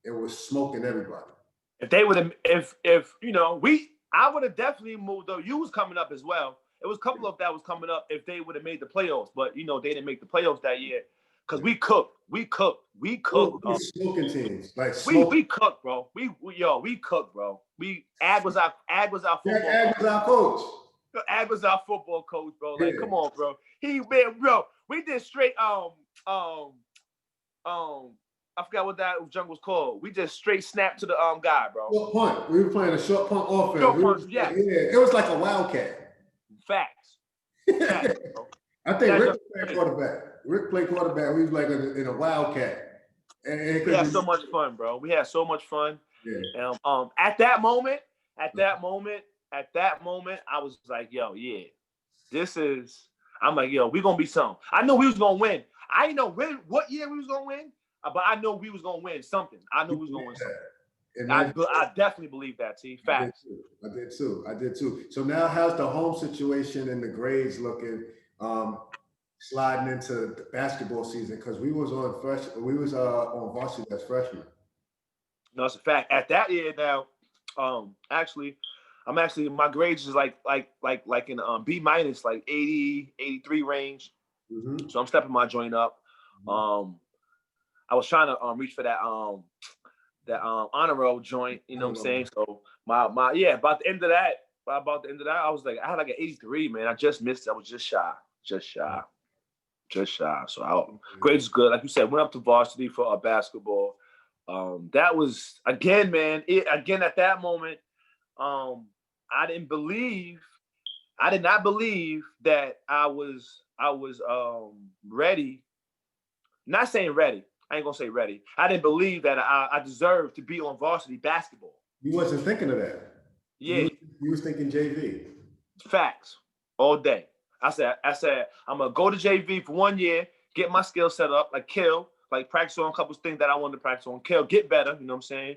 and was smoking everybody. If they would have, if you know, I would have definitely moved up. You was coming up as well. It was a couple of that was coming up if they would have made the playoffs, but you know they didn't make the playoffs that year because we cooked. We Smoking teams, like we cooked, bro. We cooked, bro. Ag was our football. Ag was our coach. Ag was our football coach, bro. Like, come on, bro. Bro. We did straight I forgot what that junk was called. We just straight snapped to the guy, bro. Short punt. We were playing a short punt offense. Yeah. It was like a wildcat. Facts, bro. I think Rick played quarterback. Rick played quarterback. We was like in a wildcat. And we had so much fun, bro. We had so much fun. Yeah. At that moment, I was like, yo, yeah, I'm like, yo, we gonna be something. I know we was gonna win. I didn't know what year we was gonna win, but I know we was gonna win something. I knew we was gonna win something. And I definitely believe that, T. Facts. I did too. So now how's the home situation and the grades looking sliding into the basketball season? Because we was on varsity as freshmen. No, it's a fact. At that year now, actually my grades is like in B minus, like 80, 83 range. Mm-hmm. So I'm stepping my joint up. I was trying to reach for that honor roll joint, you know what I'm saying? So my about the end of that, I was like, I had like an 83, man. I just missed it. I was just shy. So grades good. Like you said, went up to varsity for basketball. That was again, man. At that moment, I did not believe that I was ready. Not saying ready. I ain't gonna say ready. I didn't believe that I deserved to be on varsity basketball. You wasn't thinking of that. Yeah. You was thinking JV. Facts. All day. I said, I'm gonna go to JV for 1 year, get my skill set up, practice on a couple of things that I wanted to practice on, get better, you know what I'm saying?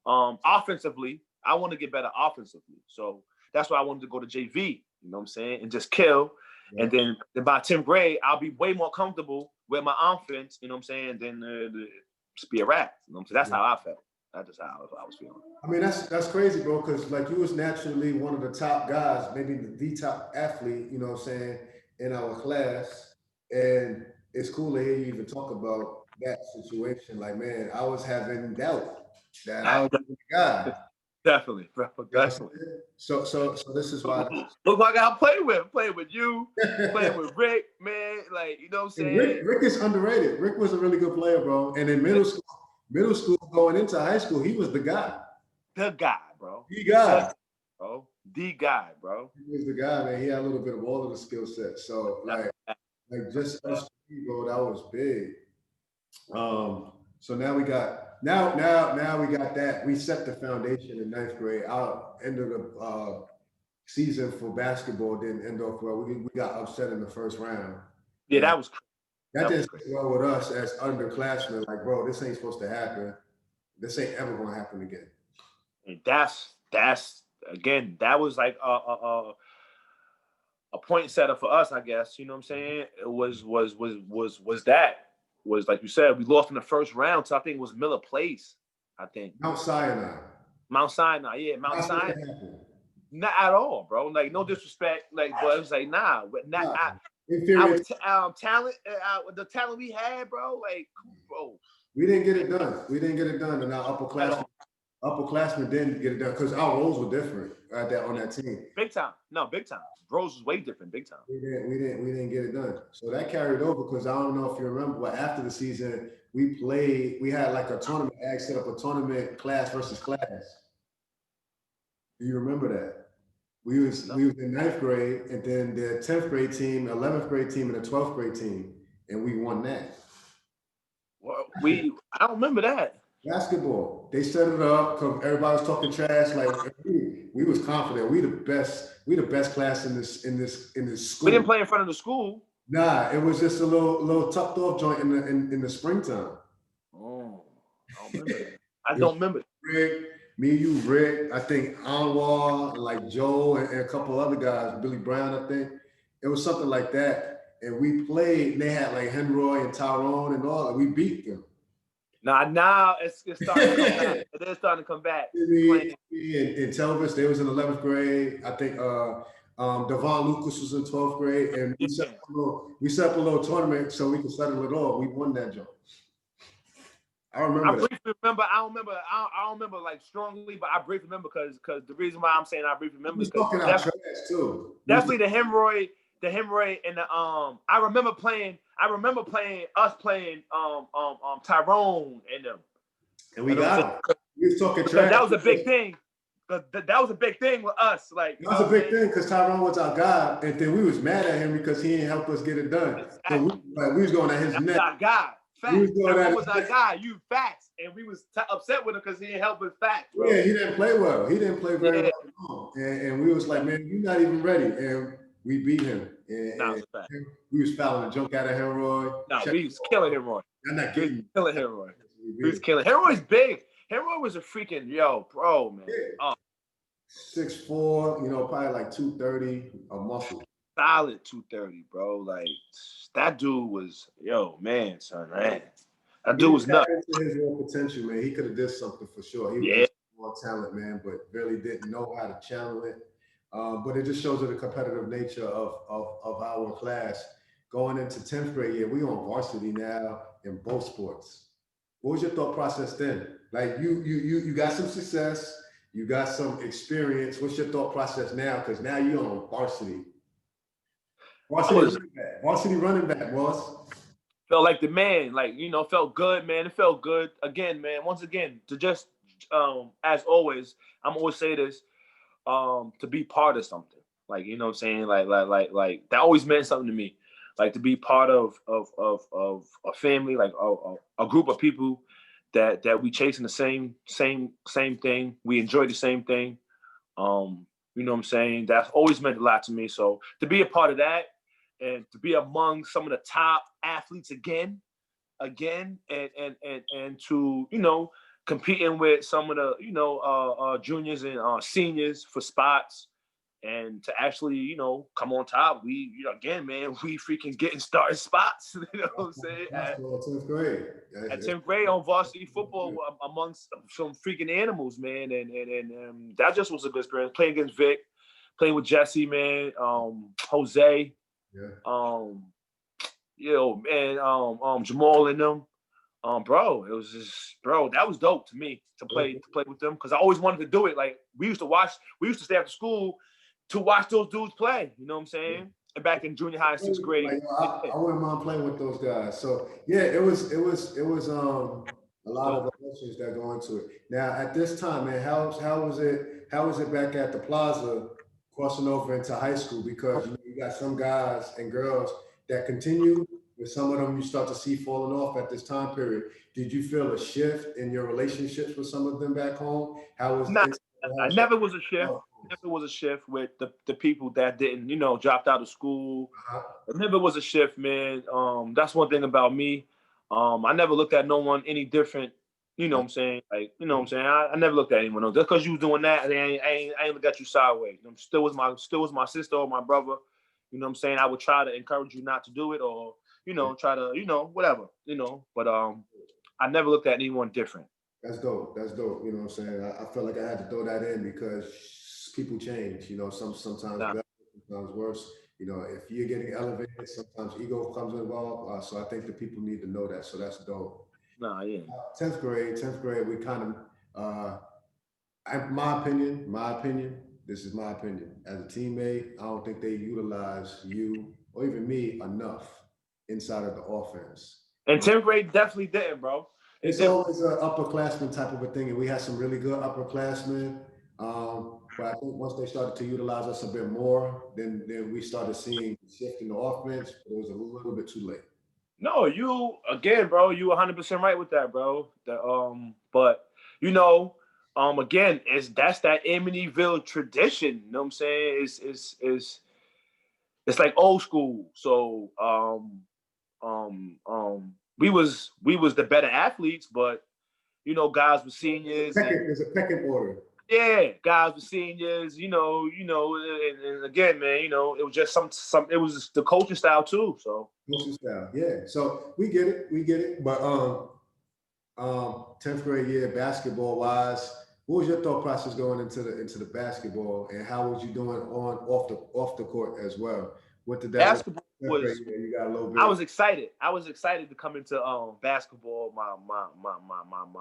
Offensively, I want to get better offensively. So that's why I wanted to go to JV, you know what I'm saying? And just kill. Yeah. And then by 10th grade, I'll be way more comfortable with my offense, you know what I'm saying, than just be a rat. You know what I'm saying? That's how I felt. That's just how I was feeling. I mean, that's crazy, bro, because like you was naturally one of the top guys, maybe the top athlete, you know what I'm saying, in our class. And it's cool to hear you even talk about that situation. Like, man, I was having doubt that I was the guy. Definitely, bro. Definitely. So this is why. Look like I played with you, playing with Rick, man. Like, you know what I'm saying? Rick is underrated. Rick was a really good player, bro. And in middle school going into high school, he was the guy. The guy, bro. The guy, bro. He was the guy, man. He had a little bit of all of the skill sets. So like just us three, bro, that was big. So now we got that. We set the foundation in 9th grade. Our end of the season for basketball didn't end off well. We got upset in the first round. Yeah, that was crazy. That didn't sit well with us as underclassmen. Like, bro, this ain't supposed to happen. This ain't ever gonna happen again. And that's again, that was like a point setter for us, I guess. You know what I'm saying? It was like you said, we lost in the first round. So I think it was Miller Place. I think Mount Sinai. Yeah, Mount Sinai. Not at all, bro. Like, no disrespect. Like, but it was like, nah. Our talent, the talent we had, bro. Like, bro. We didn't get it done. And our upperclassmen didn't get it done because our roles were different right there on that team. Big time. Roles was way different. Big time. We didn't get it done. So that carried over because I don't know if you remember, but after the season, we had like a tournament. Ag set up a tournament, class versus class. Do you remember that? We was in 9th grade, and then the 10th grade team, 11th grade team, and the 12th grade team, and we won that. Well, I don't remember that. Basketball. They set it up because everybody was talking trash. Like we was confident. We the best class in this school. We didn't play in front of the school. Nah, it was just a little tucked off joint in the springtime. Oh, I don't remember that. I don't remember. Me, you, Rick, I think Anwar, like Joe, and a couple other guys, Billy Brown, I think. It was something like that. And we played, and they had like Henroy and Tyrone and all, and we beat them. Now it's starting to come back. It is starting to come back. Me and Telvis, they was in 11th grade. I think Devon Lucas was in 12th grade, and we set up a little tournament so we could settle it all. We won that job. I remember. I briefly remember. I don't remember like strongly, but I briefly remember because the reason why I'm saying I briefly remember is because definitely the Hemroy, and the I remember playing us playing Tyrone and them. And we got him. We was talking trash. That was a big thing. That was a big thing with us. Like that was a big thing because Tyrone was our guy, and then we was mad at him because he didn't help us get it done. Exactly. So we was going at his neck. Our guy. Facts. That was our guy. You facts, and we was upset with him because he didn't help us facts, bro. Yeah, he didn't play well. He didn't play very well, and we was like, man, you're not even ready, and we beat him. And we was fouling a joke out of Henroy. No, we was killing Henroy. I'm not kidding. Killing Henroy. We was killing. Henroy's big. Henroy was a freaking bro, man. Yeah. 6'4", probably like 230 a muscle. Solid 230, bro. Like that dude was, man. That dude was nuts. His real potential, man. He could have did something for sure. He was more talent, man, but really didn't know how to channel it. But it just shows you the competitive nature of our class. Going into 10th grade year, we on varsity now in both sports. What was your thought process then? Like you got some success, you got some experience. What's your thought process now? Because now you're on varsity. Varsity running back, boss. Felt like the man, felt good, man. It felt good. Again, man, once again, to just, as always, I'm always say this, to be part of something. Like, you know what I'm saying? Like that always meant something to me. Like to be part of a family, like a group of people that we chasing the same thing. We enjoy the same thing. You know what I'm saying? That's always meant a lot to me. So to be a part of that and to be among some of the top athletes again, and to, competing with some of the, juniors and seniors for spots, and to actually, come on top. We, again, man, we freaking getting started spots. You know what I'm saying? At 10th grade. At 10th grade on varsity football amongst some freaking animals, man. And that just was a good experience. Playing against Vic, playing with Jesse, man, Jose, Jamal and them. Bro, it was just, that was dope to me to play with them because I always wanted to do it. Like we used to stay after school to watch those dudes play. You know what I'm saying? And back in junior high, 6th grade. I wouldn't mind playing with those guys. So yeah, it was a lot of emotions that go into it. Now at this time, man, how was it back at the Plaza crossing over into high school? Because you got some guys and girls that continue. With some of them you start to see falling off at this time period. Did you feel a shift in your relationships with some of them back home? I never was a shift. Never was a shift with the people that didn't, dropped out of school. It never was a shift, man. That's one thing about me. I never looked at no one any different. You know what I'm saying? Like, you know what I'm saying? I never looked at anyone else. Just because you was doing that, I ain't look at you sideways. Still was my sister or my brother. You know what I'm saying? I would try to encourage you not to do it or, try to, whatever, but I never looked at anyone different. That's dope. You know what I'm saying? I felt like I had to throw that in because people change, sometimes better, sometimes worse. If you're getting elevated, sometimes ego comes involved. So I think the people need to know that. So that's dope. 10th grade, we kind of, my opinion, this is my opinion. As a teammate, I don't think they utilize you or even me enough inside of the offense. And 10th grade definitely didn't, bro. It's always an upperclassman type of a thing, and we had some really good upperclassmen. But I think once they started to utilize us a bit more, then we started seeing a shift in the offense. But it was a little bit too late. No, you again, bro. You 100% right with that, bro. But again, that's that Amityville tradition. You know what I'm saying? It's like old school. So we was the better athletes, but you know, guys were seniors. There's a pecking order. Yeah, guys were seniors, you know, and again, man, you know, it was just it was the coaching style too. So coaching style, yeah. So we get it. But 10th grade year, basketball wise, what was your thought process going into the basketball, and how was you doing off the court as well? What did that basketball was? You got a little bit. I was excited. I was excited to come into basketball. My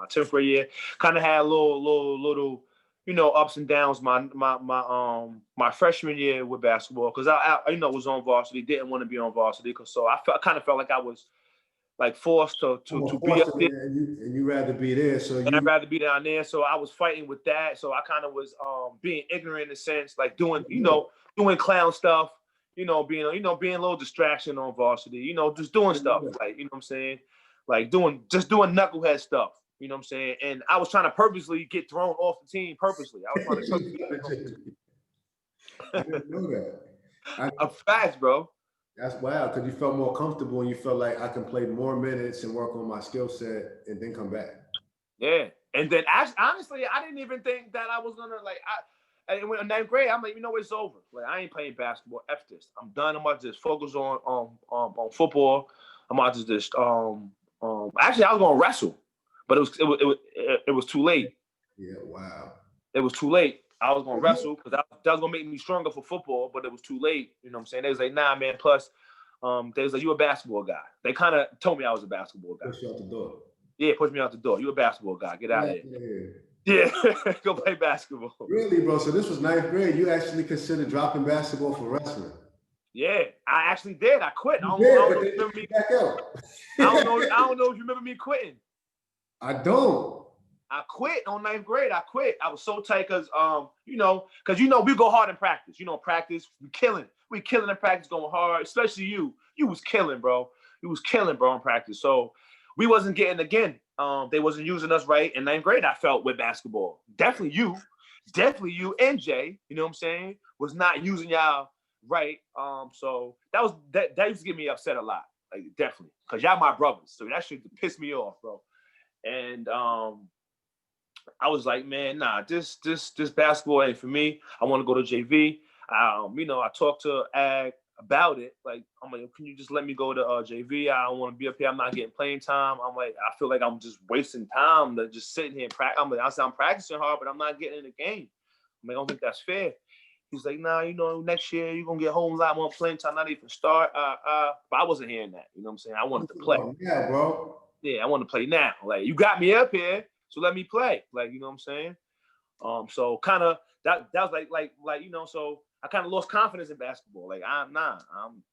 10th grade year kind of had a little, you know, ups and downs. My freshman year with basketball, because I you know was on varsity, didn't want to be on varsity, because so I kind of felt like I was like forced to be up there. And you rather be there, so I'd rather be down there. So I was fighting with that. So I kind of was being ignorant in a sense, like doing clown stuff, you know, being a little distraction on varsity, you know, just doing stuff, like, you know what I'm saying, like doing knucklehead stuff, you know what I'm saying. And I was trying to purposely get thrown off the team. Purposely, I was trying to. I didn't know that. I'm fast, bro. That's wild, because you felt more comfortable and you felt like I can play more minutes and work on my skill set and then come back. Yeah. And then honestly, I didn't even think that I was gonna in 9th grade, I'm like, you know, it's over. Like, I ain't playing basketball. F this. I'm done. I'm about to just focus on football. I'm about to just actually I was gonna wrestle, but it was too late. Yeah, wow. It was too late. I was gonna wrestle because that was gonna make me stronger for football, but it was too late. You know what I'm saying? They was like, nah, man. Plus, they was like, you a basketball guy. They kind of told me I was a basketball guy. Push you out the door. Yeah, push me out the door. You a basketball guy. Get out of here. Yeah, go play basketball. Really, bro? So this was 9th grade. You actually considered dropping basketball for wrestling? Yeah, I actually did. I quit. I don't know if you remember me quitting. I don't. I quit on 9th grade. I quit. I was so tight because we go hard in practice. You know, practice, we killing in practice, going hard. Especially you. You was killing, bro. You was killing, bro, in practice. So we wasn't getting again. They wasn't using us right in 9th grade. I felt with basketball. Definitely you and Jay. You know what I'm saying? Was not using y'all right. So that used to get me upset a lot. Like, definitely, because y'all my brothers. So that shit pissed me off, bro. And I was like, man, nah, this basketball ain't for me. I want to go to JV. I talked to Ag about it. Like, I'm like, can you just let me go to JV? I don't want to be up here. I'm not getting playing time. I'm like, I feel like I'm just wasting time to just sitting here and practice. I'm practicing hard, but I'm not getting in the game. I'm like, I don't think that's fair. He's like, nah, next year you're gonna get home a lot more playing time, not even start. But I wasn't hearing that. You know what I'm saying? I wanted to play. Yeah, bro. Yeah, I want to play now. Like, you got me up here, so let me play. Like, you know what I'm saying? So kind of that was like so I kind of lost confidence in basketball. Like, I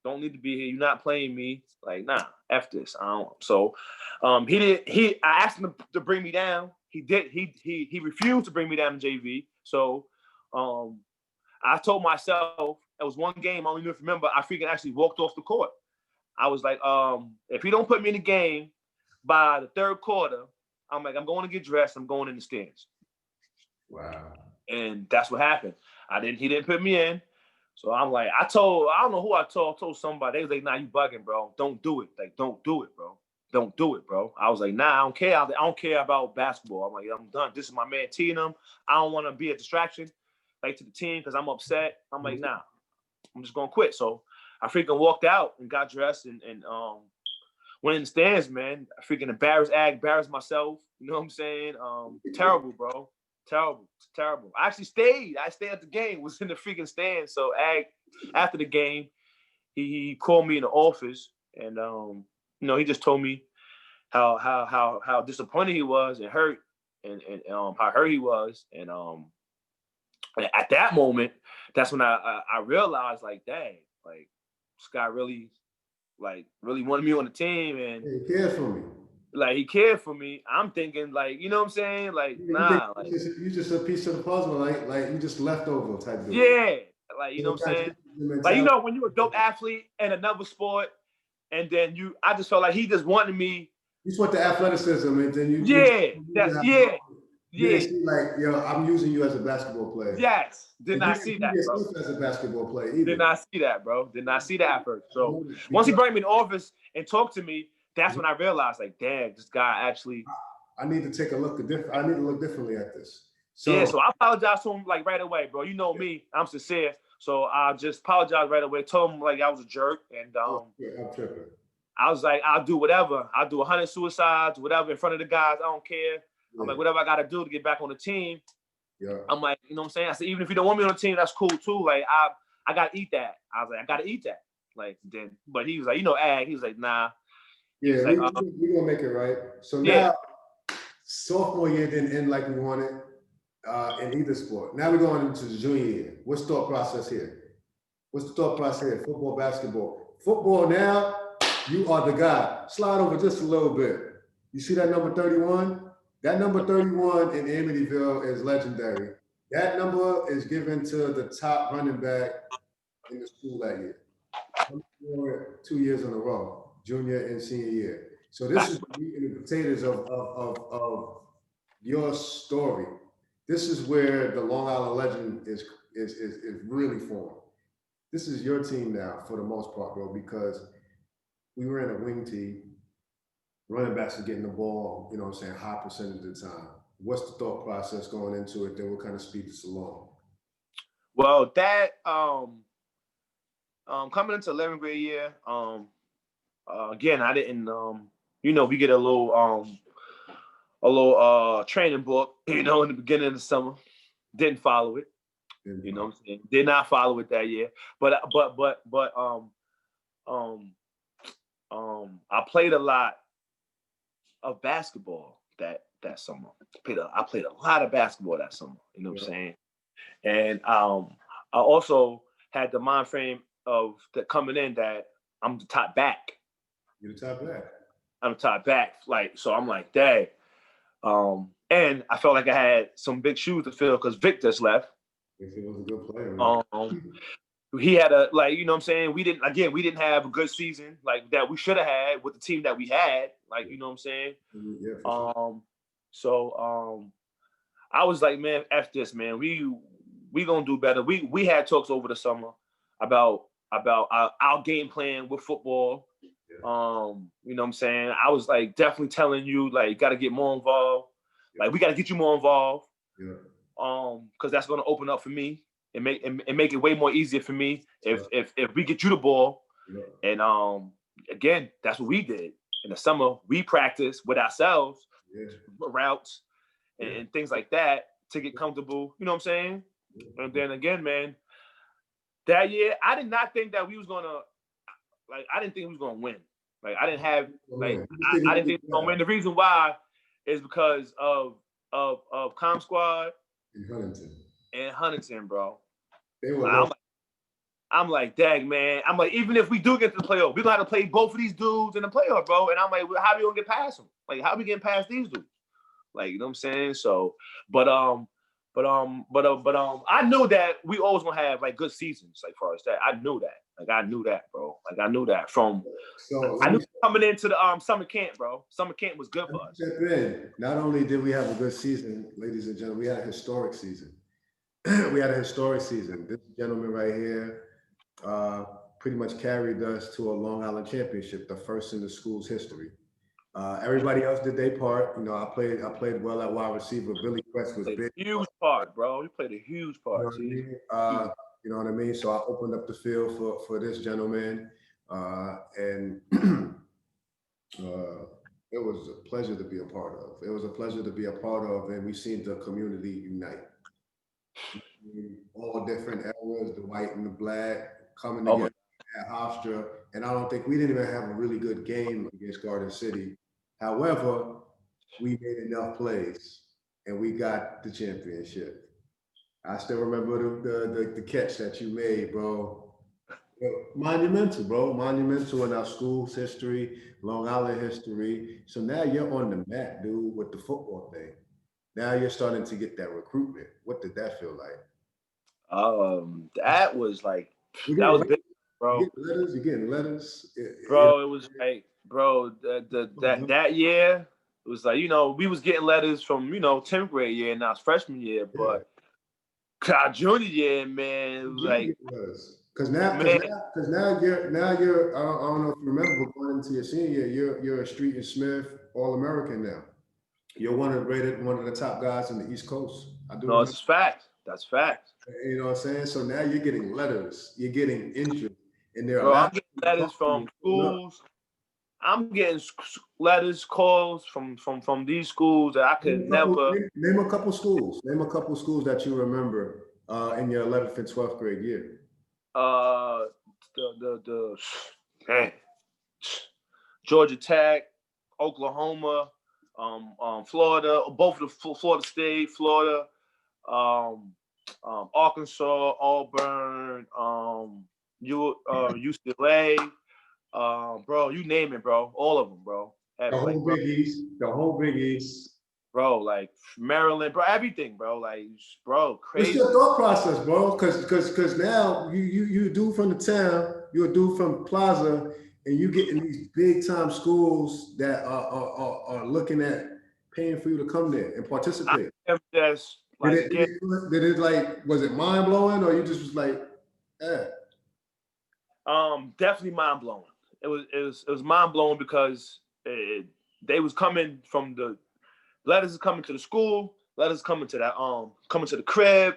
don't need to be here. You're not playing me. Like, nah, F this. I don't. So I asked him to bring me down. He did. He refused to bring me down to JV. So I told myself, it was one game, I only remember, I freaking actually walked off the court. I was like, if he don't put me in the game by the 3rd quarter, I'm like, I'm going to get dressed. I'm going in the stands. Wow. And that's what happened. He didn't put me in. So I'm like, I don't know who I told somebody. They was like, nah, you bugging, bro. Don't do it. Like, don't do it, bro. Don't do it, bro. I was like, nah, I don't care. I don't care about basketball. I'm like, I'm done. This is my man teeing them. I don't want to be a distraction, like, to the team, because I'm upset. I'm like, nah, I'm just going to quit. So I freaking walked out and got dressed and went in the stands, man. I freaking embarrassed myself. You know what I'm saying? Terrible, bro. Terrible. I actually stayed. I stayed at the game, was in the freaking stands. So after the game, he called me in the office and he just told me how disappointed he was and hurt and how hurt he was. And at that moment, that's when I realized, like, dang, like, this guy really wanted me on the team, and he cared for me. Like, he cared for me. I'm thinking, like, you know what I'm saying? Like, nah, like, you just a piece of the puzzle, like you just leftover type dude. Yeah, like, you know what I'm saying? Like, when you're a dope athlete in another sport, and then I just felt like he just wanted me. You just want the athleticism, and then you. Yeah. See, like, I'm using you as a basketball player. Yes. Did not see that, bro. As a basketball player either. Did not see that, bro. Did not see that at first. So once he brought me in the office and talked to me, that's when I realized, like, damn, this guy actually I need to take a look I need to look differently at this. So yeah, so I apologize to him like right away, bro. You know me, I'm sincere. So I just apologized right away. Told him like I was a jerk, and I'm tripping. I was like, I'll do whatever. I'll do 100 suicides, whatever, in front of the guys. I don't care. Yeah. I'm like, whatever I got to do to get back on the team. Yeah. I'm like, you know what I'm saying? I said, even if you don't want me on the team, that's cool too. Like, I got to eat that. I was like, I got to eat that. Like, then, but he was like, you know, Ag. He was like, nah. Yeah, we're going to make it right. So now, sophomore year didn't end like we wanted in either sport. Now we're going into the junior year. What's the thought process here? What's the thought process here? Football, basketball. Football now, you are the guy. Slide over just a little bit. You see that number 31? That number 31 in Amityville is legendary. That number is given to the top running back in the school that year. 2 years in a row, junior and senior year. So this is the meat and the potatoes of your story. This is where the Long Island legend is really formed. This is your team now for the most part, bro, because we were in a wing team. Running backs are getting the ball, you know what I'm saying, high percentage of the time. What's the thought process going into it? Then we'll kind of speed this along. Well, that coming into 11th grade year, again, I didn't you know, we get a little training book, you know, in the beginning of the summer. Didn't follow it. You know what I'm saying? Did not follow it that year. But I played a lot of basketball that summer. I played a lot of basketball that summer. You know what I'm saying? And I also had the mind frame of coming in that I'm the top back. You're the top back. I'm the top back. Like, so I'm like, dang. And I felt like I had some big shoes to fill because Vic just left. He was a good player. He had you know what I'm saying? We didn't have a good season like that we should have had with the team that we had. Like, you know what I'm saying? Yeah, for sure. So I was like, man, F this, man. We gonna do better. We had talks over the summer about our game plan with football. You know what I'm saying? I was like definitely telling you, like, gotta get more involved. Like, we gotta get you more involved. Because that's gonna open up for me and make it way more easier for me if we get you the ball. And again, that's what we did. In the summer, we practiced with ourselves, routes and things like that to get comfortable. You know what I'm saying? And then again, man, that year, I did not think that we was gonna, like, I didn't think we was gonna win. Like, I didn't have, like, I didn't think we was gonna win. The reason why is because of Com Squad and Huntington, bro. I'm like, dang, man. I'm like, even if we do get to the playoff, we're gonna have to play both of these dudes in the playoff, bro. And I'm like, well, how are we gonna get past them? Like, how are we getting past these dudes? Like, you know what I'm saying? So, but I knew that we always gonna have like good seasons, like far as that. I knew that. Like, I knew that, bro. Like, I knew that from. I knew coming into the summer camp, bro. Summer camp was good for us. Not only did we have a good season, ladies and gentlemen, we had a historic season. We had a historic season. This gentleman right here pretty much carried us to a Long Island championship, the first in the school's history. Everybody else did their part. You know, I played well at wide receiver. Billy Quest was big. Huge part, bro. You played a huge part. You know what I mean? So I opened up the field for this gentleman, and it was a pleasure to be a part of. It was a pleasure to be a part of, and we seen the community unite. All different eras, the white and the black, coming together at Hofstra. And I don't think we didn't even have a really good game against Garden City. However, we made enough plays and we got the championship. I still remember the catch that you made, bro. Monumental, bro. Monumental in our school's history, Long Island history. So now you're on the map, dude, with the football thing. Now you're starting to get that recruitment. What did that feel like? That was like, that was big, bro. You're getting letters. Bro, it was like, bro, that year, it was like, you know, we was getting letters from, you know, 10th grade year and now it's freshman year, but our junior year, man, it was like, because now you're I don't know if you remember, but going into your senior year, you're a Street and Smith All-American now. You're rated one of the top guys in the East Coast. I do No, remember. it's fact. That's fact. You know what I'm saying? So now you're getting letters, you're getting interest, and they're Bro, I'm allowing getting you to letters talk to from you. schools. I'm getting letters, calls from these schools that I could never. Name a couple schools. Name a couple schools that you remember in your 11th and 12th grade year. Uh, the man, Georgia Tech, Oklahoma, Florida, both of the Florida State, Florida, Arkansas, Auburn, UCLA, bro, you name it, bro, all of them, bro. The whole Big East, the whole Big East. Bro, like Maryland, bro, everything, bro, like, bro, crazy. What's your thought process, bro? Because now you a dude from the town, you're a dude from Plaza, and you get in these big time schools that are looking at paying for you to come there and participate. Just like did it like, was it mind blowing, or you just was like, eh? Definitely mind blowing. It was mind blowing because they was coming from the letters is coming to the school, letters coming to that coming to the crib.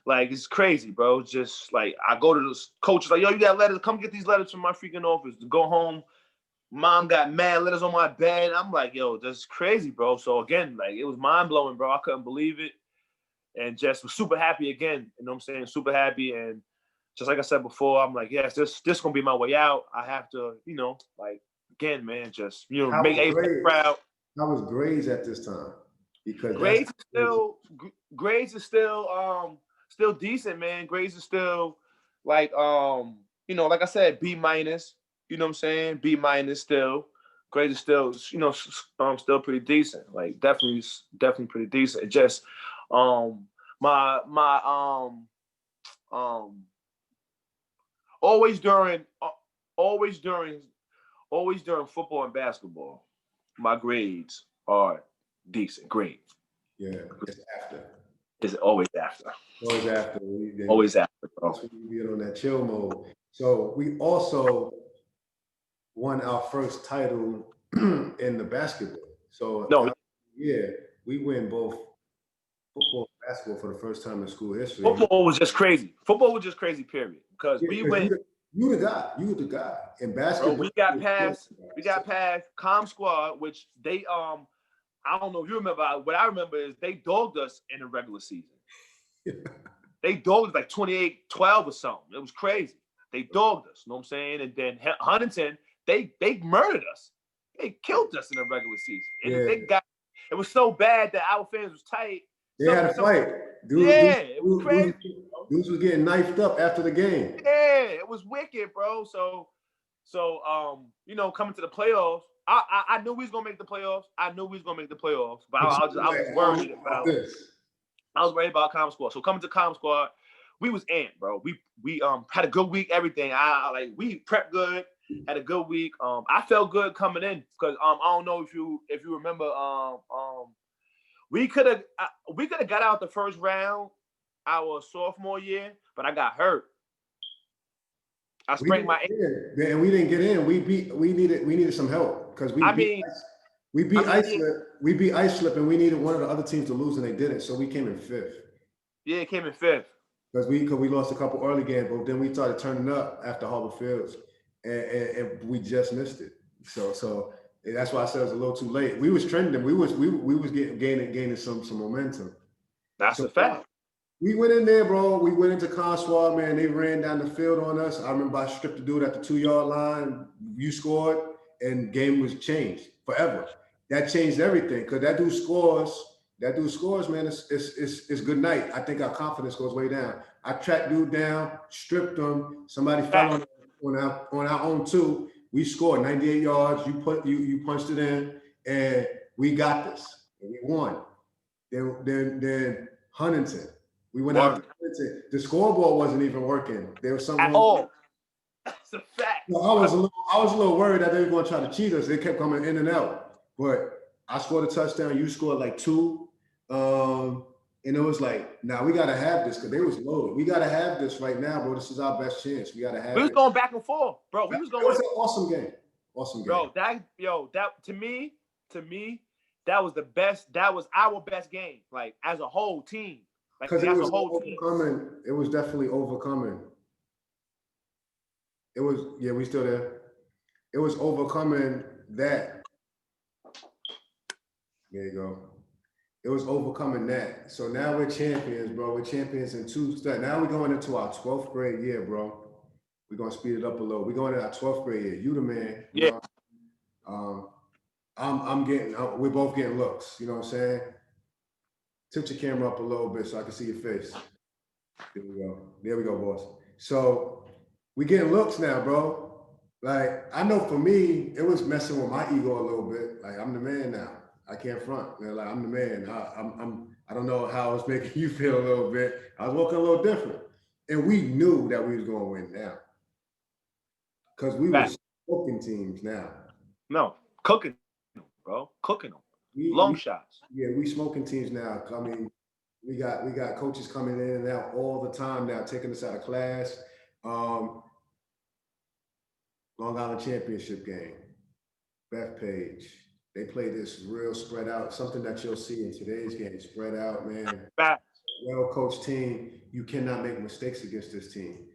Like, it's crazy, bro. It's just like I go to the coaches like, yo, you got letters? Come get these letters from my freaking office. To go home, mom got mad letters on my bed. I'm like, yo, that's crazy, bro. So again, like, it was mind blowing, bro. I couldn't believe it, and just was super happy again. You know what I'm saying? Super happy, and just like I said before, I'm like, yes, this gonna be my way out. I have to, like, again, man, just make everybody proud. How was grades at this time? Because grades is still decent, man. Grades is still like like I said, B minus. You know what I'm saying? B minus still. Grades is still still pretty decent. Like, definitely pretty decent. It just my always during football and basketball, my grades are decent. Great. Yeah, it's after. It's always after. Always after, bro. That's when you get on that chill mode. So we also won our first title in the basketball. So we win both football and basketball for the first time in school history. Football was just crazy. Period. Because we went. You the guy in basketball. Bro, we got past Com Squad, which they I don't know if you remember. What I remember is they dogged us in the regular season. They dogged us like 28-12 or something. It was crazy. They dogged us, you know what I'm saying? And then Huntington, they murdered us. They killed us in the regular season. And it was so bad that our fans was tight. They had a fight. It was crazy. Dudes was getting knifed up after the game. Yeah, it was wicked, bro. So coming to the playoffs, I knew we was gonna make the playoffs. But I was worried about this. I was worried about Com Squad. So coming to Com Squad, we was in, bro. We had a good week. Everything. We prepped good. Had a good week. I felt good coming in because I don't know if you remember. We could have got out the first round our sophomore year, but I got hurt. I sprained my ankle. And we didn't get in. We needed some help because we beat Islip, and we needed one of the other teams to lose, and they didn't. So we came in 5th. Yeah, it came in 5th. Because we lost a couple early games, but then we started turning up after Harbor Fields, and we just missed it. So that's why I said it was a little too late. We was trending. We was gaining some momentum. That's a fact. We went in there, bro. We went into Consoir, man. They ran down the field on us. I remember I stripped the dude at the 2-yard line. You scored, and game was changed forever. That changed everything because that dude scores, man. It's good night. I think our confidence goes way down. I tracked dude down, stripped him. Somebody fell on our own 2. We scored 98 yards. You punched it in, and we got this. And we won. Then Huntington. We went out to Huntington. The scoreboard wasn't even working. There was something at all. That's a fact. No, I was a little worried that they were going to try to cheat us. They kept coming in and out. But I scored a touchdown. You scored like 2. And it was like, we got to have this because they was loaded. We got to have this right now, bro. This is our best chance. We got to have it. We was going back and forth, bro. It was an awesome game. Bro, that to me, that was the best. That was our best game, like as a whole team. Like Because it as a was whole team. overcoming. It was definitely overcoming. It was, yeah, we still there. It was overcoming that. There you go. It was overcoming that. So now we're champions, bro. We're champions in two steps. Now we're going into our 12th grade year, bro. We're gonna speed it up a little. We're going into our 12th grade year. You the man. You know? We're both getting looks. You know what I'm saying? Tilt your camera up a little bit so I can see your face. There we go. There we go, boss. So we getting looks now, bro. Like, I know for me, it was messing with my ego a little bit. Like, I'm the man now. I can't front. Man. Like, I'm the man. I don't know how it's making you feel a little bit. I was walking a little different. And we knew that we was going to win now. Because we were smoking teams now. No, cooking them, bro. Cooking them. Long shots. Yeah, we smoking teams now. I mean, we got coaches coming in and out all the time now, taking us out of class. Long Island Championship game, Bethpage. They play this real spread out, something that you'll see in today's game, spread out, man. Well-coached team. You cannot make mistakes against this team.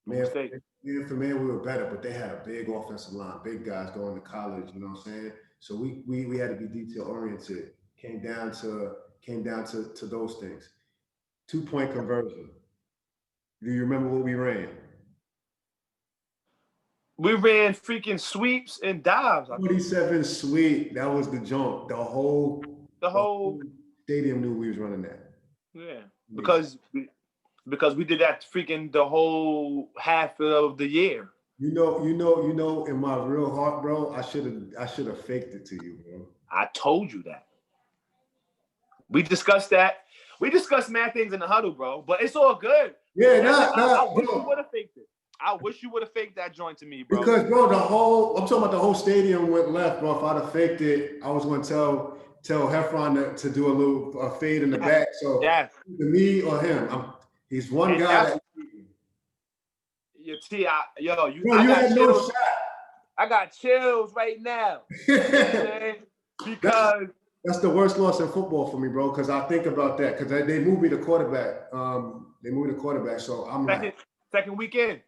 Man, for man, we were better, but they had a big offensive line, big guys going to college, you know what I'm saying? So we had to be detail-oriented. Came down to those things. 2-point conversion. Do you remember what we ran? We ran freaking sweeps and dives. 47 sweep. That was the jump. The whole stadium knew we was running that. Yeah, because we did that freaking the whole half of the year. You know. In my real heart, bro, I should have faked it to you, bro. I told you that. We discussed that. We discussed mad things in the huddle, bro. But it's all good. Yeah, I wish you would have faked it. I wish you would have faked that joint to me, bro. Because, bro, I'm talking about the whole stadium went left, bro. If I'd have faked it, I was going to tell Heffron to do a little fade in the back. So, to me or him, he's one guy. You had no shot. I got chills right now. Because that's the worst loss in football for me, bro. Because I think about that. Because they moved me to quarterback. So I'm second weekend.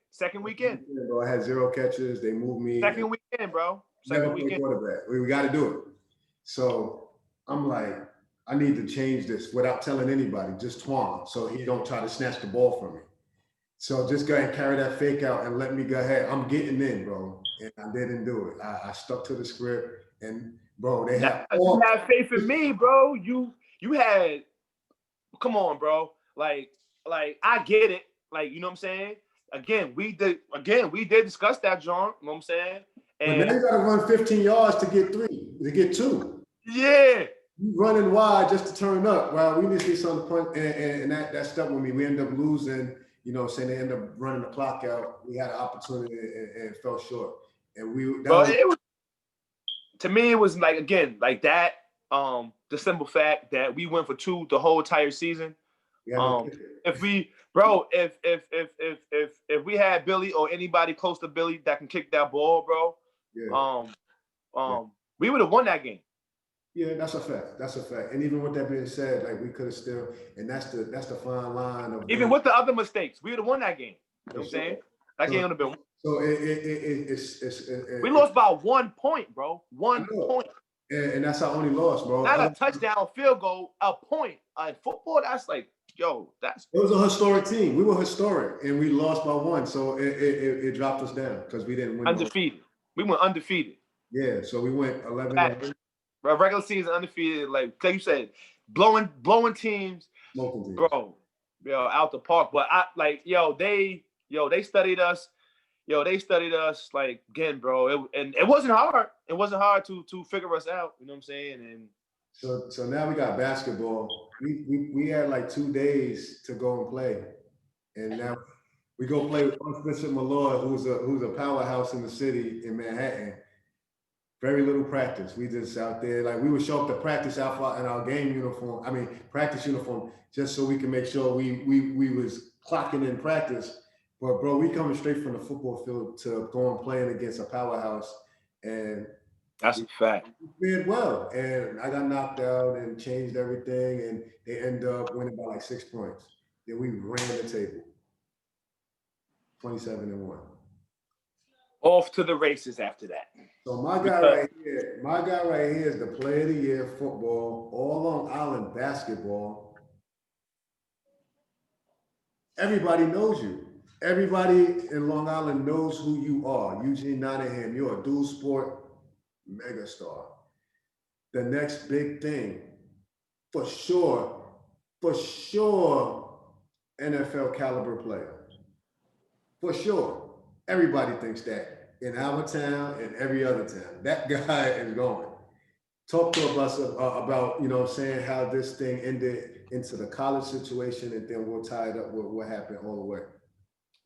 Bro, I had 0 catches. They moved me. Second weekend, bro. Second weekend. Quarterback. We got to do it. So I'm like, I need to change this without telling anybody, just Twan, so he don't try to snatch the ball from me. So just go ahead and carry that fake out and let me go ahead. I'm getting in, bro. And I didn't do it. I stuck to the script. And, bro, they had you had faith in me, bro. You had, come on, bro. Like I get it. Like, you know what I'm saying? Again, we did discuss that, John. You know what I'm saying? And now you got to run 15 yards to get 2. Yeah. You running wide just to turn up. Well, we need to see some point, and that stuck with me. We ended up losing, you know what I'm saying? They ended up running the clock out. We had an opportunity and fell short. And to me, it was like, again, like that, the simple fact that we went for 2 the whole entire season. If we had Billy or anybody close to Billy that can kick that ball, bro, we would have won that game. Yeah, that's a fact. And even with that being said, like, we could have still, and that's the fine line of even with the other mistakes, we would have won that game. You know what I'm saying? That game would have been. So it's we lost by 1 point, bro. 1 point. And that's our only loss, bro. Not a touchdown, field goal, a point. In football, that's like, it was a historic team. We were historic, and we lost by 1, so it dropped us down because we didn't win. Undefeated. We went undefeated. Yeah, so we went 11. Regular season undefeated, like you said, blowing teams, bro, out the park. But they studied us. They studied us, like, again, bro. It wasn't hard. It wasn't hard to figure us out. You know what I'm saying? And so now we got basketball. We had like 2 days to go and play, and now we go play with Bishop Malloy, who's a powerhouse in the city in Manhattan. Very little practice. We just out there, like, we would show up to practice outfit in our practice uniform, just so we can make sure we was clocking in practice. But, bro, we coming straight from the football field to going playing against a powerhouse, and That's a fact. We did well, and I got knocked out and changed everything, and they end up winning by like 6 points. Then we ran the table, 27-1. Off to the races after that. So my guy right here is the player of the year football, all Long Island basketball. Everybody knows you. Everybody in Long Island knows who you are. Eugene Nottingham, you're a dual sport megastar. The next big thing, for sure, NFL caliber player. For sure. Everybody thinks that in our town and every other town. That guy is going. Talk to us about, saying how this thing ended into the college situation, and then we'll tie it up with what happened all the way.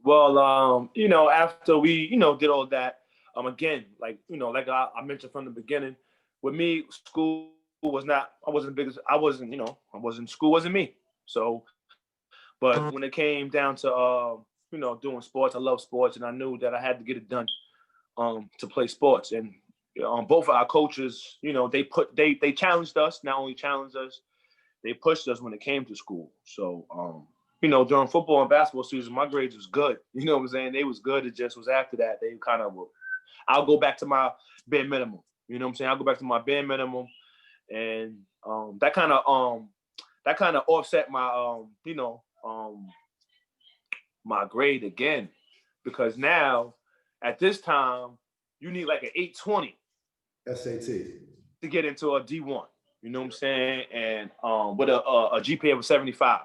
Well, after we, did all that, again, like I mentioned from the beginning, with me, school was not, school wasn't me. So, but when it came down to, doing sports, I love sports, and I knew that I had to get it done to play sports. And both of our coaches, they challenged us, not only challenged us, they pushed us when it came to school. So, during football and basketball season, my grades was good. You know what I'm saying? They was good. It just was after that, they kind of, I'll go back to my bare minimum. You know what I'm saying? I'll go back to my bare minimum. And that kind of offset my, my grade again. Because now, at this time, you need like an 820 SAT to get into a D1. You know what I'm saying? And with a GPA of 75.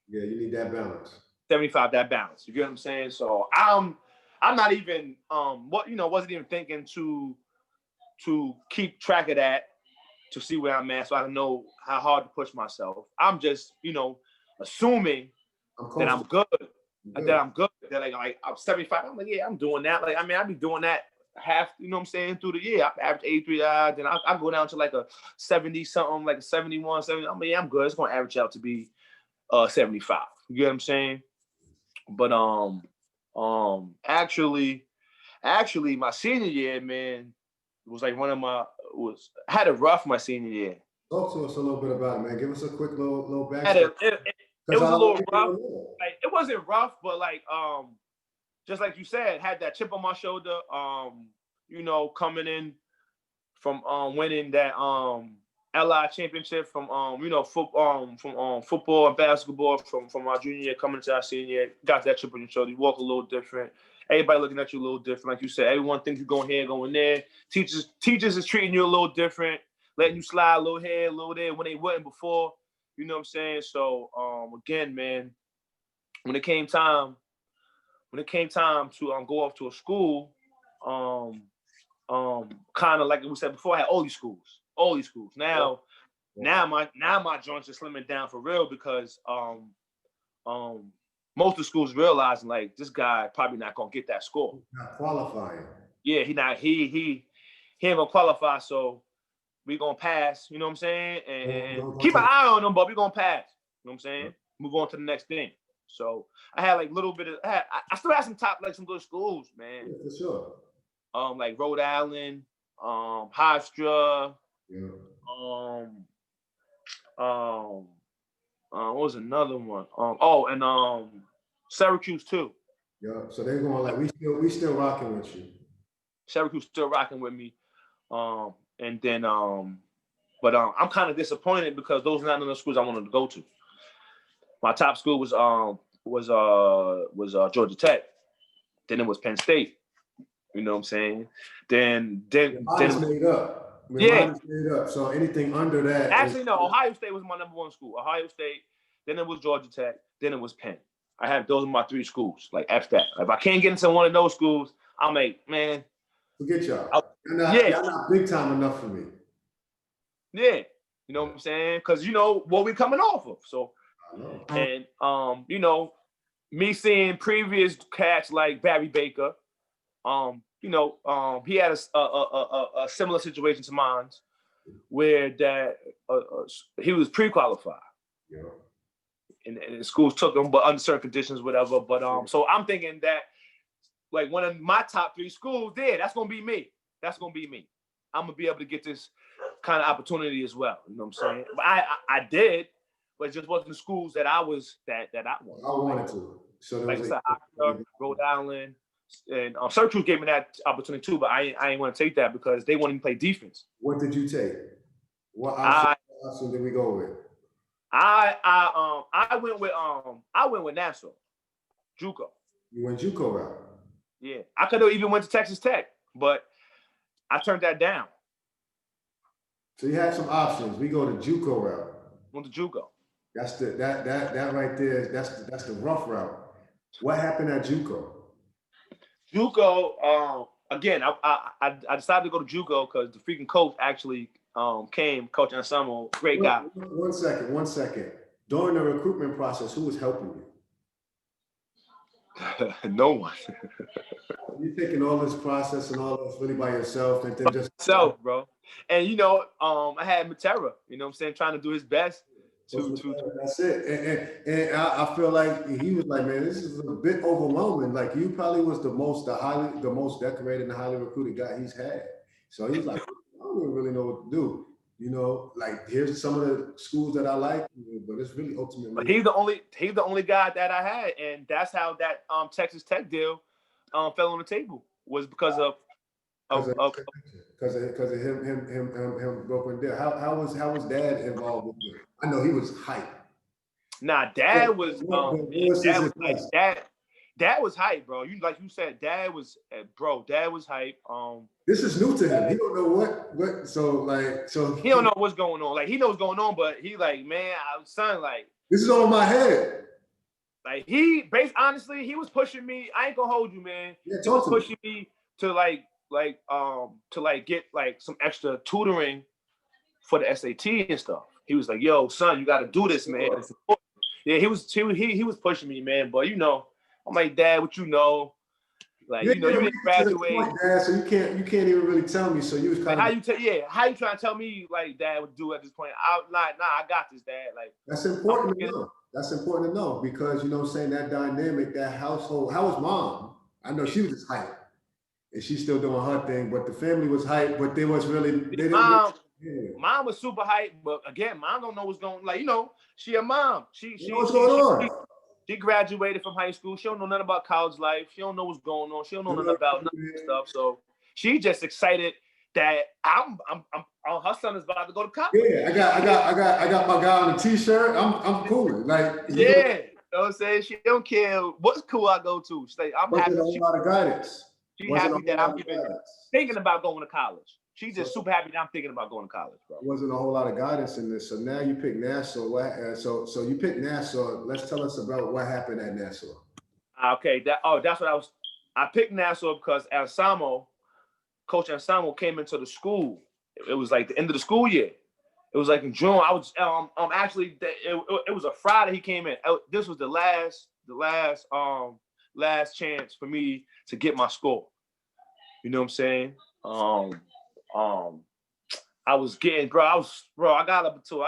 Yeah, you need that balance. 75, that balance. You get what I'm saying? So I'm not even wasn't even thinking to keep track of that to see where I'm at, so I don't know how hard to push myself. I'm just, assuming that I'm good. That I'm good. That like I'm 75. I'm like, yeah, I'm doing that. Like, I mean, I'll be doing that half, you know what I'm saying, through the year. I average 83, then I go down to like a 70 something, like a 71, 70. I mean, I'm good. It's gonna average out to be 75. You get what I'm saying? But actually my senior year, man, was like I had it rough my senior year. Talk to us a little bit about it, man. Give us a quick little backstory. It was a little rough. Like, it wasn't rough, but like just like you said, had that chip on my shoulder. Coming in from winning that LI championship from football and basketball from our junior year coming to our senior year. Got that chip on your shoulder. You walk a little different. Everybody looking at you a little different. Like you said, everyone thinks you're going here, going there. Teachers is treating you a little different, letting you slide a little here, a little there when they wouldn't before. You know what I'm saying? So again, man, when it came time to go off to a school, kind of like we said before, I had all these schools. Now my joints are slimming down for real because most of the schools realizing like this guy probably not gonna get that score. Not qualifying. Yeah, he ain't gonna qualify, so we gonna pass. You know what I'm saying? And keep an eye on him, but we gonna pass. You know what I'm saying? Move on to the next thing. So I had like a little bit of. I still had some good schools, man. Yeah, for sure. Like Rhode Island, Hofstra. Yeah. What was another one? And Syracuse too. Yeah. So they're going like we still rocking with you. Syracuse still rocking with me. And then but I'm kind of disappointed because those are not the schools I wanted to go to. My top school was Georgia Tech. Then it was Penn State. You know what I'm saying? Then it was made up. Yeah. Made up. So anything under that. Actually, no. Ohio State was my number one school. Ohio State. Then it was Georgia Tech. Then it was Penn. Those are my three schools. Like after that, if I can't get into one of those schools, I'm like, man, forget y'all. Y'all not big time enough for me. Yeah, you know what I'm saying? Because what we coming off of. So, and me seeing previous cats like Barry Baker, he had a similar situation to mine, where that he was pre-qualified. Yeah. And schools took him, but under certain conditions, whatever. But so I'm thinking that like one of my top three schools, that's gonna be me. I'm gonna be able to get this kind of opportunity as well. You know what I'm saying? But I did, but it just wasn't the schools that I wanted. I wanted to. So there Like I was said, Rhode Island, and Syracuse gave me that opportunity too, but I ain't want to take that because they wanted me to play defense. What did you take? What option did we go with? I went with Nassau, JUCO. You went JUCO route. Yeah, I could have even went to Texas Tech, but I turned that down. So you had some options. We go to JUCO route. Went to JUCO. That's that right there. That's the rough route. What happened at JUCO? JUCO, again, I decided to go to JUCO because the freaking coach actually came, Coach Ensemble, great guy. One second. During the recruitment process, who was helping you? No one. You're taking all this process and all this really by yourself, and then just myself, bro. And I had Matera, you know what I'm saying, trying to do his best. That's it. And I feel like he was like, man, this is a bit overwhelming. Like you probably was the most decorated and highly recruited guy he's had. So he was like, I don't really know what to do. Like here's some of the schools that I like, but it's really ultimately. But he's the only guy that I had, and that's how that Texas Tech deal fell on the table, was because of him broken down. How was Dad involved with it? I know he was hype. Nah, Dad was Dad was hype, bro. Like you said, Dad was hype. This is new to him. He don't know what. So he don't know what's going on. Like he knows what's going on, but he like, man, son, like this is all in my head. Like honestly, he was pushing me. I ain't gonna hold you, man. Yeah, he was pushing me to get like some extra tutoring for the SAT and stuff. He was like, "Yo, son, you got to do this, man." Yeah, he was pushing me, man. But I'm like, Dad, what you know? Like, you didn't graduate, Dad, so you can't even really tell me. So you was kind of how you trying to tell me like Dad would do at this point? I got this, Dad. Like that's important to know. That's important to know because what I'm saying, that dynamic, that household. How was Mom? I know she was just hype, and she's still doing her thing. But the family was hype, but they was really Mom was super hype, but again, Mom don't know what's going. Like she a mom. She what's going on. She graduated from high school. She don't know nothing about college life. She don't know what's going on. She don't know nothing about none of that stuff. So she just excited that I'm her son is about to go to college. Yeah, I got my guy on the t-shirt. I'm cool. Like yeah, you know what I'm saying? She don't care what school I go to. She's like, I'm happy. A lot of guidance. She's happy that I'm even thinking about going to college. She's just super happy that I'm thinking about going to college, bro. Wasn't a whole lot of guidance in this. So now you pick Nassau. So you picked Nassau. Let's tell us about what happened at Nassau. Okay, that's what I picked Nassau because Coach Anselmo came into the school. It was like the end of the school year. It was like in June. I was actually it was a Friday he came in. This was the last chance for me to get my score. You know what I'm saying? I was getting, I got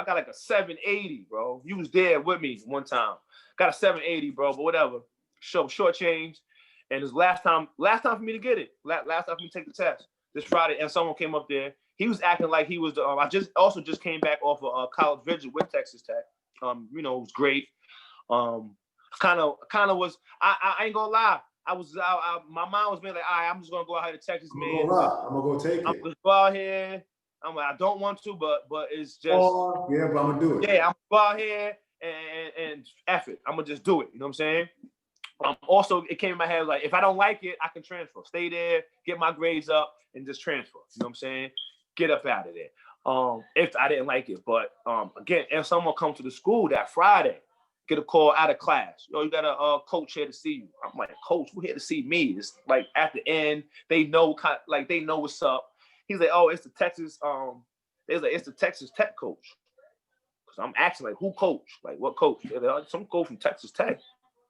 like a 780, bro. You was there with me one time. Got a 780, bro, but whatever. Short change. And it was last time for me to get it. Last time for me to take the test. This Friday, and someone came up there. He was acting like he was the. I just came back off of a college visit with Texas Tech. It was great. Kind of was. I ain't gonna lie. My mind was being like, all right, I'm just gonna go out here to Texas, man. I'm gonna go take it. I'm gonna go out here. I'm like, I don't want to, but it's just. Yeah, but I'm gonna do it. Yeah, I'm gonna go out here and F it. I'm gonna just do it. You know what I'm saying? Also, it came in my head like, if I don't like it, I can transfer. Stay there, get my grades up, and just transfer. You know what I'm saying? Get up out of there. If I didn't like it, but again, if someone comes to the school that Friday, get a call out of class. You got a coach here to see you. I'm like, Coach, who here to see me? It's like at the end, they know what's up. He's like, oh, it's the Texas. It's the Texas Tech coach. Cause I'm asking like, who coach? Like, what coach? Like, some coach from Texas Tech.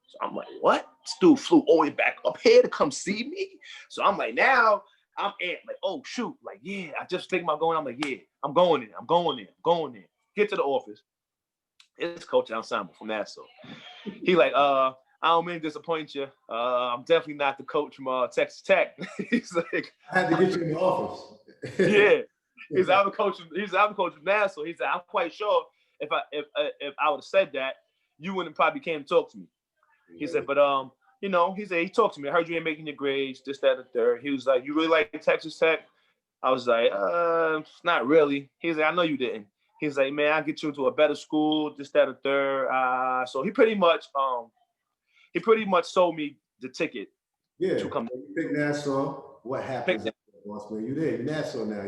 So I'm like, what? This dude flew all the way back up here to come see me. So I'm like, now I'm like, oh shoot, like yeah, I just think about going. I'm like, yeah, I'm going there. Get to the office. It's Coach Ensemble from Nassau. He like, I don't mean to disappoint you. I'm definitely not the coach from Texas Tech. He's like, I had to get you in the office. Yeah. He's out of coach of Nassau. He said, I'm quite sure if I would have said that, you wouldn't probably came to talk to me. He said, but you know, he talked to me. I heard you ain't making your grades, this, that, and the third. He was like, you really like Texas Tech? I was like, not really. He's like, I know you didn't. He's like, man, I'll get you into a better school, this, that, and third. So he pretty much sold me the ticket to come. You pick Nassau. What happens? You there? You're Nassau now.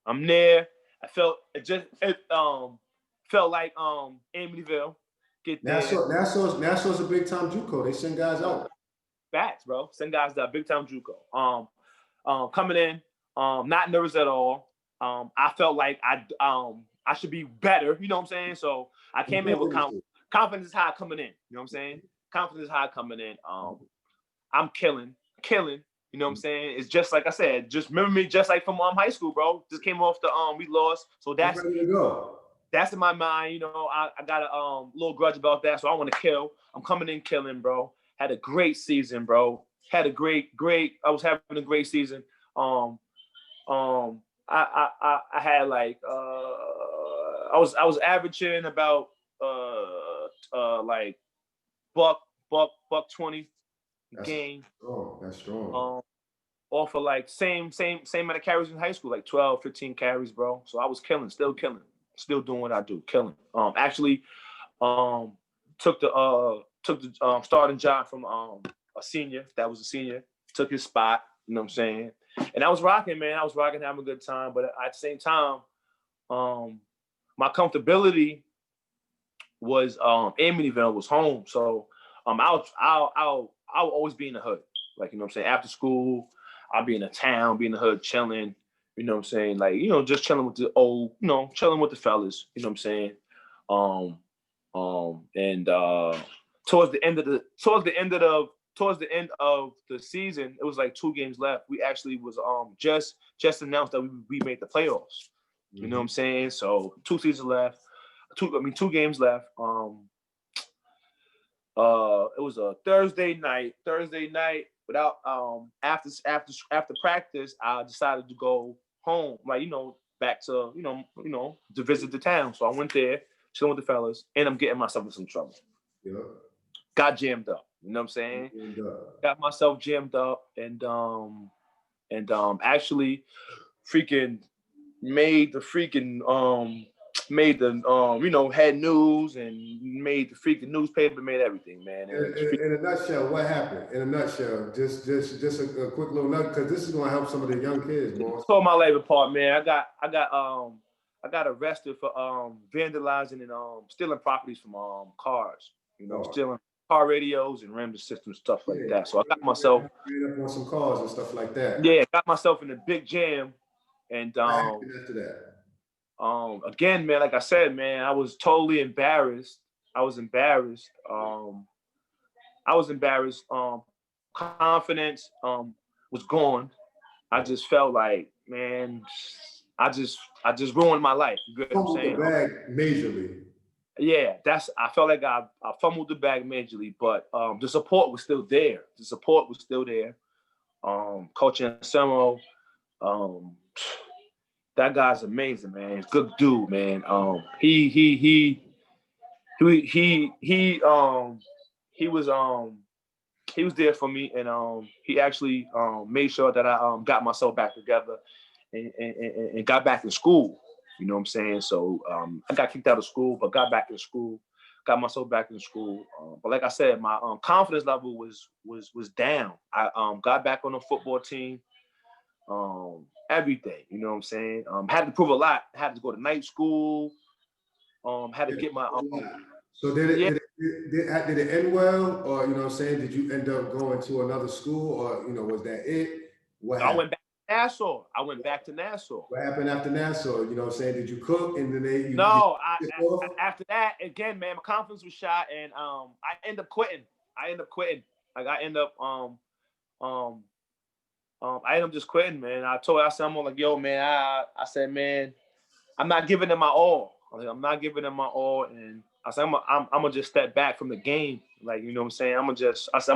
I'm there. I felt felt like Amityville. Get there. Nassau's a big time JUCO. They send guys out. Facts, bro. Send guys out. Big time JUCO. Coming in, not nervous at all. I felt like I should be better. You know what I'm saying? So I came in with confidence is high coming in. You know what I'm saying? Confidence is high coming in. I'm killing. You know what I'm saying? It's just like I said. Just remember me, just like from high school, bro. Just came off the we lost, so that's ready to go. That's in my mind. You know, I got a little grudge about that, so I want to kill. I'm coming in killing, bro. Had a great season, bro. Had a great. I was having a great season. I had like I was averaging about like buck 20 game. That's strong. Off of like same amount of carries in high school, like 12, 15 carries, bro. So I was killing, still doing what I do, killing. Actually, took the starting job from a senior that was a senior. Took his spot. You know what I'm saying? And I was rocking, man. I was rocking, having a good time. But at the same time, my comfortability was Amityville was home. So I'll always be in the hood. Like, you know what I'm saying? After school, I'll be in the town, be in the hood, chilling. You know what I'm saying? Like, you know, just chilling with the old, you know, chilling with the fellas. You know what I'm saying? And towards the end of the season, it was like 2 games left. We actually was just announced that we made the playoffs. You know what I'm saying? So 2 games left. It was a Thursday night. Without after practice, I decided to go home, like, you know, back to to visit the town. So I went there, chilling with the fellas, and I'm getting myself in some trouble. Yeah. Got jammed up. You know what I'm saying? Got myself jammed up, and actually freaking made the had news and made the freaking newspaper, made everything, man. In a nutshell, what happened? In a nutshell, just a quick little nut, because this is gonna help some of the young kids, boss. Tore my life apart, man. I got arrested for vandalizing and stealing properties from cars. You know, stealing car radios and RAM system stuff like that. So I got myself on some cars and stuff like that. Yeah, got myself in a big jam, and after that. Again, man, like I said, man, I was totally embarrassed. I was embarrassed. Confidence was gone. I just felt like, man, I just ruined my life. You get what I'm saying? The bag majorly. Yeah, I felt like I fumbled the bag majorly, but the support was still there. Coach Anselmo, that guy's amazing, man. He's a good dude, man. He was there for me, and he actually made sure that I got myself back together and got back in school. You know what I'm saying? So I got kicked out of school, but got back in school, got myself back in school. But like I said, my confidence level was down. I got back on the football team. Everything, you know what I'm saying? Had to prove a lot. Had to go to night school. Had to get my. So did it end well, or you know what I'm saying? Did you end up going to another school, or was that it? What happened? I went back to Nassau. What happened after Nassau? You know what I'm saying? Did you cook and then after that, again, man, my confidence was shot, and I ended up quitting. Like I ended up just quitting, man. I said, I'm like, yo, man, I said, man, I'm not giving them my all. I'm not giving them my all, and I said, I'm gonna just step back from the game. Like, you know what I'm saying? I'm gonna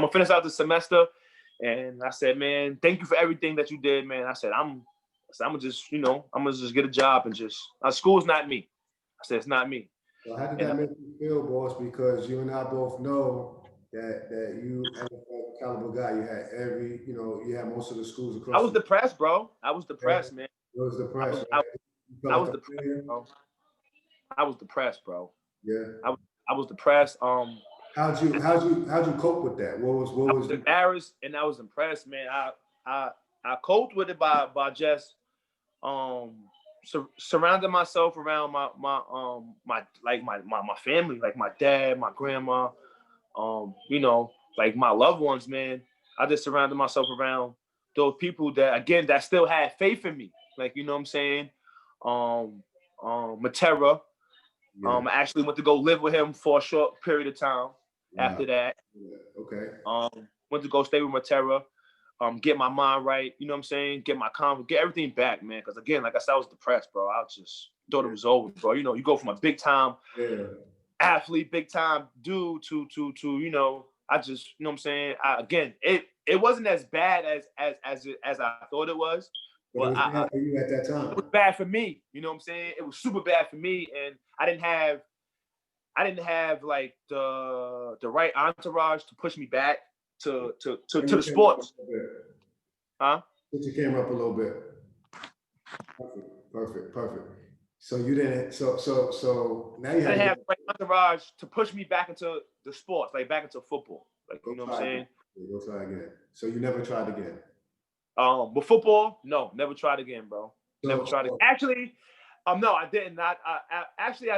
finish out the semester, and I said, man, thank you for everything that you did, man. I said, I'm said, I'm gonna just get a job and just school's not me. I said, it's not me. So how did that make you feel, boss? Because you and I both know that you NFL caliber guy, you had you had most of the schools across. I was depressed, bro. I was depressed, man. You was depressed. I was depressed, bro. I was depressed, bro. Yeah. I was depressed. How'd you cope with that? What was embarrassed and I was impressed, man. I coped with it by just surrounding myself around my family, like my dad, my grandma, like my loved ones, man. I just surrounded myself around those people that still had faith in me. Like, you know what I'm saying? Matera. Yeah. I actually went to go live with him for a short period of time. Wow. After that. Yeah. Okay. Went to go stay with Matera. Get my mind right, you know what I'm saying? Get my confidence, get everything back, man. Because again, like I said, I was depressed, bro. I just thought it was over, bro. You know, you go from a big time athlete, big time dude to I just, you know what I'm saying? It wasn't as bad as I thought it was. But it was bad for you at that time. It was bad for me, you know what I'm saying? It was super bad for me, and I didn't have like the right entourage to push me back to the sports. Huh? Put your camera up a little bit. Perfect. So you didn't. So now you didn't have the right entourage to push me back into the sports, like back into football. Like, you know what I'm saying? Go try again. So you never tried again. But football, no, never tried again, bro. Never tried again. Actually, no, I didn't. I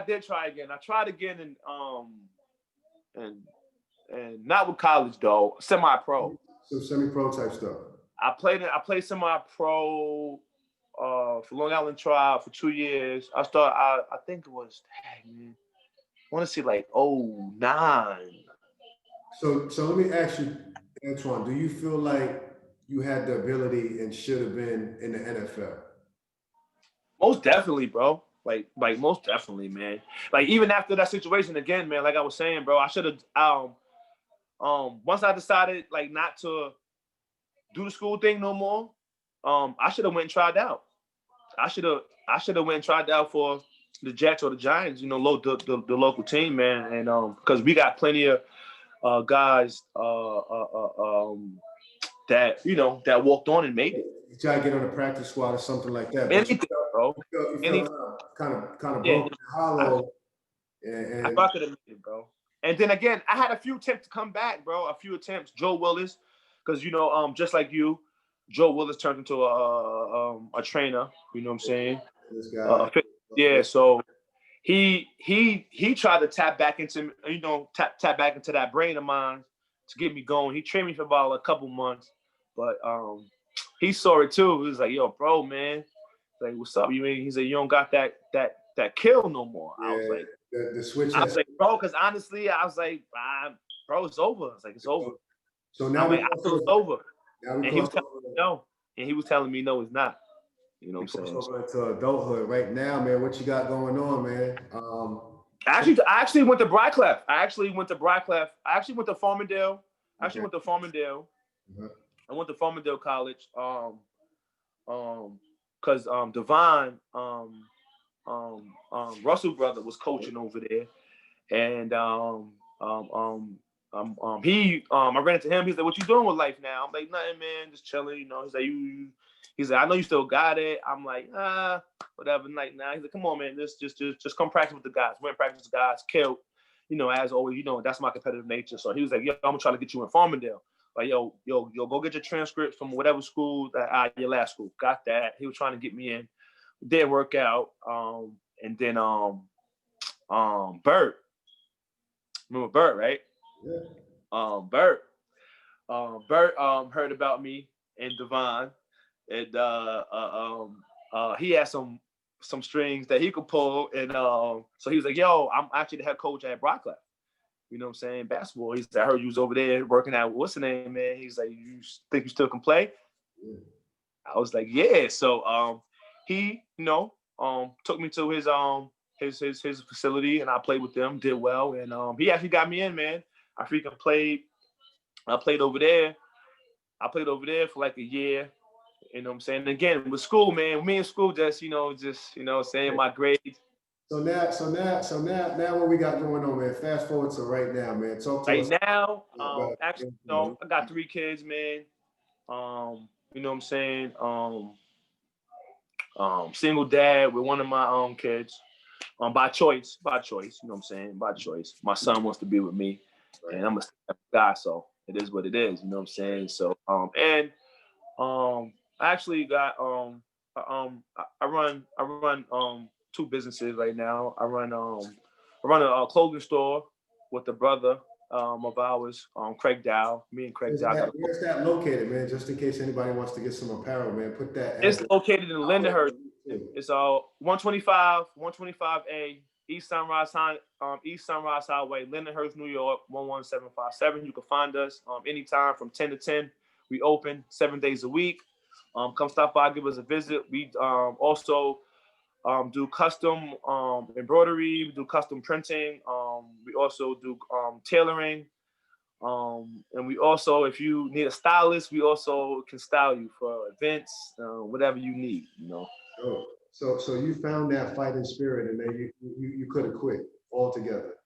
did try again. I tried again and not with college though, semi-pro. So semi-pro type stuff. I played semi-pro for Long Island Tribe for 2 years. I think it was, man, I want to say like 2009. So let me ask you, Antoine, do you feel like you had the ability and should have been in the NFL? Most definitely, bro. Like most definitely, man. Like even after that situation again, man, like I was saying, bro, I should have once I decided like not to do the school thing no more, I should have went and tried out. I should have went and tried out for the Jets or the Giants, the local team, man. And because we got plenty of guys that walked on and made it. You try to get on a practice squad or something like that. Anything, bro. You kind of broken and hollow. And I could have made it, bro. And then again, I had a few attempts to come back, bro. A few attempts. Joe Willis, because just like you, Joe Willis turned into a trainer. You know what I'm saying? This guy. Yeah. So he tried to tap back into that brain of mine to get me going. He trained me for about a couple months, but he saw it too. He was like, "Yo, bro, man, like, what's up? He said, you don't got that kill no more." Yeah, I was like, the switch. I was like, bro, because honestly, I was like, bro, it's over. It's like, it's over. So now it's over. And he was telling me no. And he was telling me no, it's not. You know what I'm saying? To adulthood right now, man. What you got going on, man? I actually went to Brickleffe. I actually went to Farmingdale. I actually went to Farmingdale. Mm-hmm. I went to Farmingdale College. Because Devon, Russell brother was coaching over there, and I ran into him. He's like, "What you doing with life now?" I'm like, "Nothing, man, just chilling." He's like, "I know you still got it." I'm like, whatever. Like, nah. He's like, "Come on, man, just come practice with the guys. Went practice with the guys, killed. As always, that's my competitive nature." So he was like, "Yo, I'm gonna try to get you in Farmingdale." Like, yo, go get your transcripts from whatever school your last school. Got that. He was trying to get me in. Didn't work out. And then Bert. Remember Bert, right? Yeah. Bert heard about me and Devon, and he had some strings that he could pull, and so he was like, "Yo, I'm actually the head coach at Brickleffe. You know what I'm saying? Basketball." He said, "I heard you was over there working out. What's the name, man?" He's like, "You think you still can play?" Yeah. I was like, "Yeah." So he, took me to his facility, and I played with them, did well, and he actually got me in, man. I played over there. I played over there for like a year, You know what I'm saying? Again, with school, man, me in school, saying my grades. So now what we got going on, man? Fast forward to right now, man. Talk to us. Right now, actually, I got 3 kids, man. You know what I'm saying? Single dad with one of my kids. By choice, you know what I'm saying? By choice. My son wants to be with me, right. And I'm a guy, so it is what it is, you know what I'm saying? So, I actually got, I run 2 businesses right now. I run a clothing store with a brother of ours, Craig Dow. Me and Craig Dow. Where's that located, man? Just in case anybody wants to get some apparel, man. Put that. It's located in Lindenhurst. It's 125A East Sunrise Highway, Lindenhurst, New York, 11757. You can find us anytime from 10 to 10. We open 7 days a week. Come stop by, give us a visit. We also do custom embroidery. We do custom printing. We also do tailoring. And we also, if you need a stylist, we also can style you for events, whatever you need, you know. So you found that fighting spirit, and then you could have quit altogether.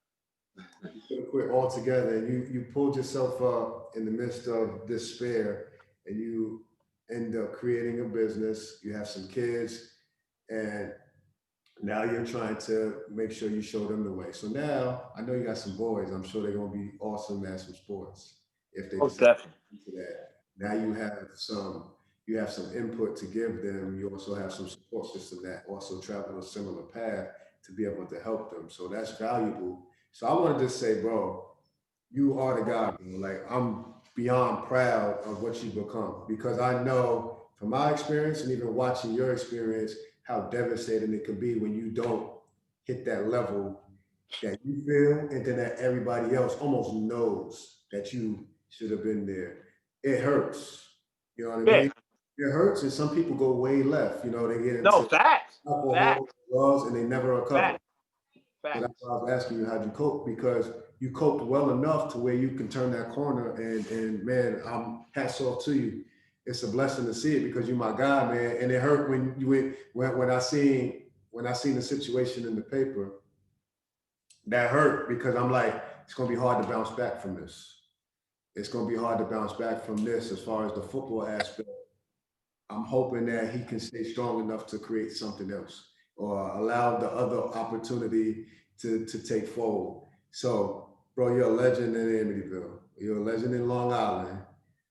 You could have quit altogether, and you pulled yourself up in the midst of despair, and you end up creating a business. You have some kids, and now you're trying to make sure you show them the way. So now I know you got some boys. I'm sure they're gonna be awesome at some sports if they definitely into that. Now you have some input to give them. You also have some support system that also travel a similar path to be able to help them. So that's valuable. So I want to just say, bro, you are the guy, bro. Like, I'm beyond proud of what you've become, because I know from my experience and even watching your experience how devastating it can be when you don't hit that level that you feel, and then that everybody else almost knows that you should have been there. It hurts. You know what I mean? It hurts, and some people go way left. You know, they get into alcohol, drugs, and they never recover. So that's why I was asking you, how'd you cope? Because you coped well enough to where you can turn that corner, and man, I'm hats off to you. It's a blessing to see it, because you're my guy, man. And it hurt when you went when I seen the situation in the paper. That hurt, because I'm like, it's gonna be hard to bounce back from this. It's gonna be hard to bounce back from this as far as the football aspect. I'm hoping that he can stay strong enough to create something else, or allow the other opportunity to take forward. So, bro, you're a legend in Amityville. You're a legend in Long Island.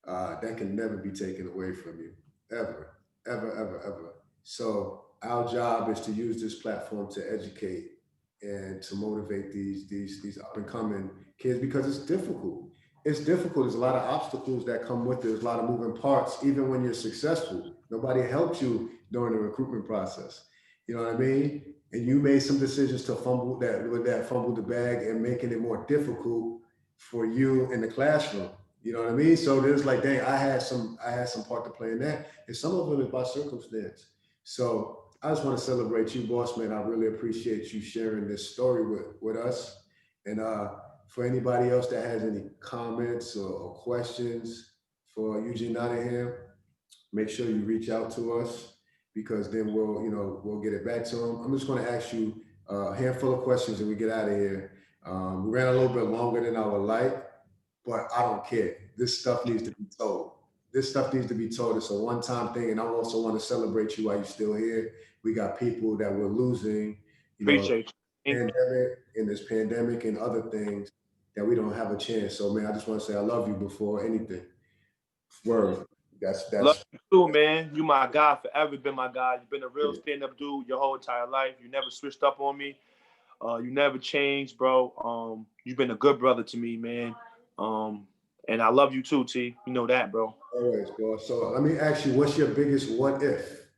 That can never be taken away from you, ever, ever, ever, ever. So our job is to use this platform to educate and to motivate these up and coming kids, because it's difficult. It's difficult. There's a lot of obstacles that come with it. There's a lot of moving parts. Even when you're successful, nobody helps you during the recruitment process. You know what I mean? And you made some decisions to fumble the bag and making it more difficult for you in the classroom. You know what I mean? So there's like, dang, I had some part to play in that, and some of it is by circumstance. So I just want to celebrate you, boss man. I really appreciate you sharing this story with us. And for anybody else that has any comments or questions for Eugene Nottingham, make sure you reach out to us, because then we'll get it back to him. I'm just going to ask you a handful of questions and we get out of here. We ran a little bit longer than I would like, but I don't care. This stuff needs to be told. This stuff needs to be told. It's a one-time thing, and I also want to celebrate you while you're still here. We got people that we're losing, Appreciate you. In this pandemic and other things, that we don't have a chance. So, man, I just want to say I love you before anything. Word. That's love you too, man. You my guy, forever been my guy. You've been a real stand-up dude your whole entire life. You never switched up on me. You never changed, bro. You've been a good brother to me, man. And I love you too, T. You know that, bro. Always, bro. So let me ask you, what's your biggest what if?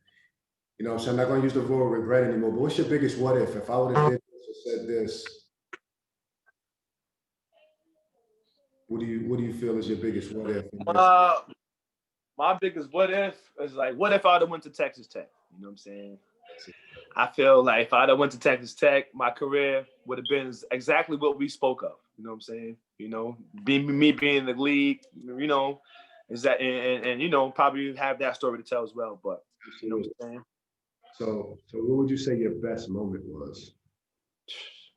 You know what I'm saying? I'm not going to use the word regret anymore, but what's your biggest what if? If I would have did this or said this, what do you feel is your biggest what if? My biggest what if is like, what if I would have went to Texas Tech? You know what I'm saying? I feel like if I'd have went to Texas Tech, my career would have been exactly what we spoke of. You know what I'm saying? You know, me being in the league, you know, Is that and you know, probably have that story to tell as well. But you know what I'm saying? So what would you say your best moment was?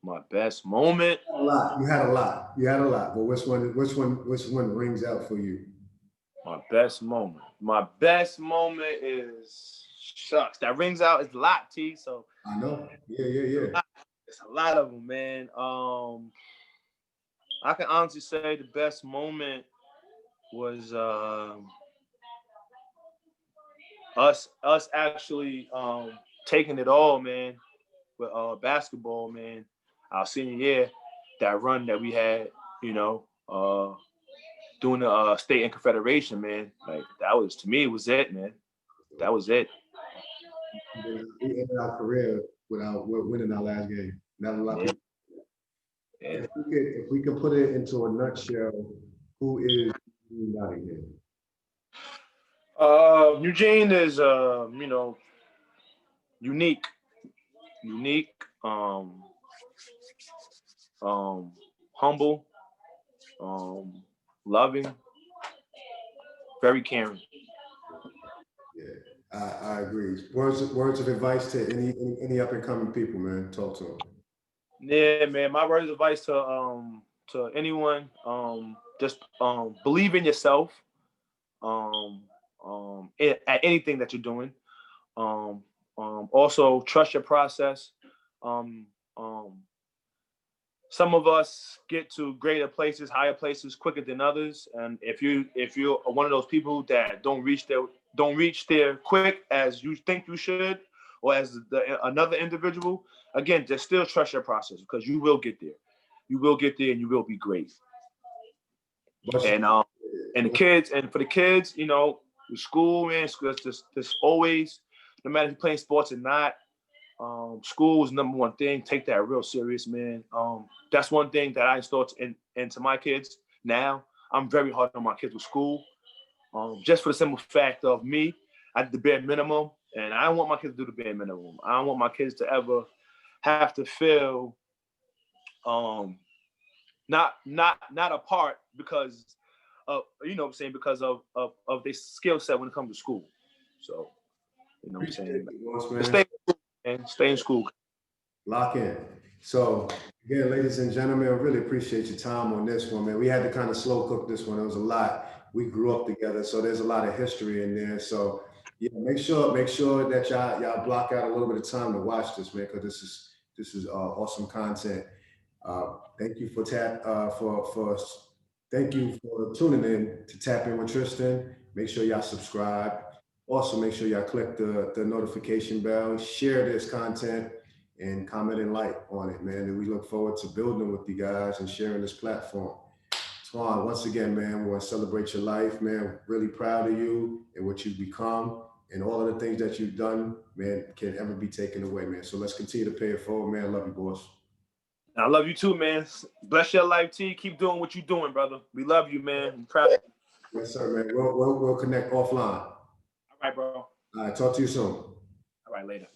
My best moment. A lot. You had a lot. You had a lot. But which one rings out for you? My best moment. My best moment is shucks. That rings out. It's a lot, T. So I know. Yeah. it's a lot of them, man. I can honestly say the best moment was us actually taking it all, man, with basketball, man. Our senior year, that run that we had, you know, doing the state and confederation, man. Like that was, to me, it was it, man. That was it. We ended our career without winning our last game. Not a lot of people. Yeah. If we could put it into a nutshell, who is Eugene Nottingham? Eugene is, you know, unique, humble, loving, very caring. Yeah, I agree. Words of advice to any up and coming people, man. Talk to them. Yeah, man. My words of advice to anyone, just believe in yourself, at anything that you're doing. Also trust your process. Some of us get to greater places, higher places quicker than others. And if you're one of those people that don't reach there quick as you think you should, or as another individual, again, just still trust your process, because you will get there. You will get there, and you will be great. And for the kids, you know, with school, man, just always, no matter if you're playing sports or not, school is number one thing. Take that real serious, man. That's one thing that I installed into my kids. Now I'm very hard on my kids with school, just for the simple fact of me. I did the bare minimum, and I don't want my kids to do the bare minimum. I don't want my kids to ever have to feel not apart because of, you know what I'm saying, because of their skill set when it comes to school. So, you know what I'm saying? Stay in school. Lock in. So again, ladies and gentlemen, I really appreciate your time on this one, man. We had to kind of slow cook this one. It was a lot. We grew up together, so there's a lot of history in there. So yeah, make sure that y'all block out a little bit of time to watch this, man, because this is awesome content. Thank you for tuning in to Tap In with Tristan. Make sure y'all subscribe. Also, make sure y'all click the notification bell, share this content, and comment and like on it, man. And we look forward to building with you guys and sharing this platform. Twan, once again, man, we want to celebrate your life, man. Really proud of you and what you've become, and all of the things that you've done, man, can't ever be taken away, man. So let's continue to pay it forward, man. Love you, boss. I love you too, man. Bless your life, T. Keep doing what you're doing, brother. We love you, man. I'm proud of you. Yes, sir, man. We'll connect offline. All right, bro. All right, talk to you soon. All right, later.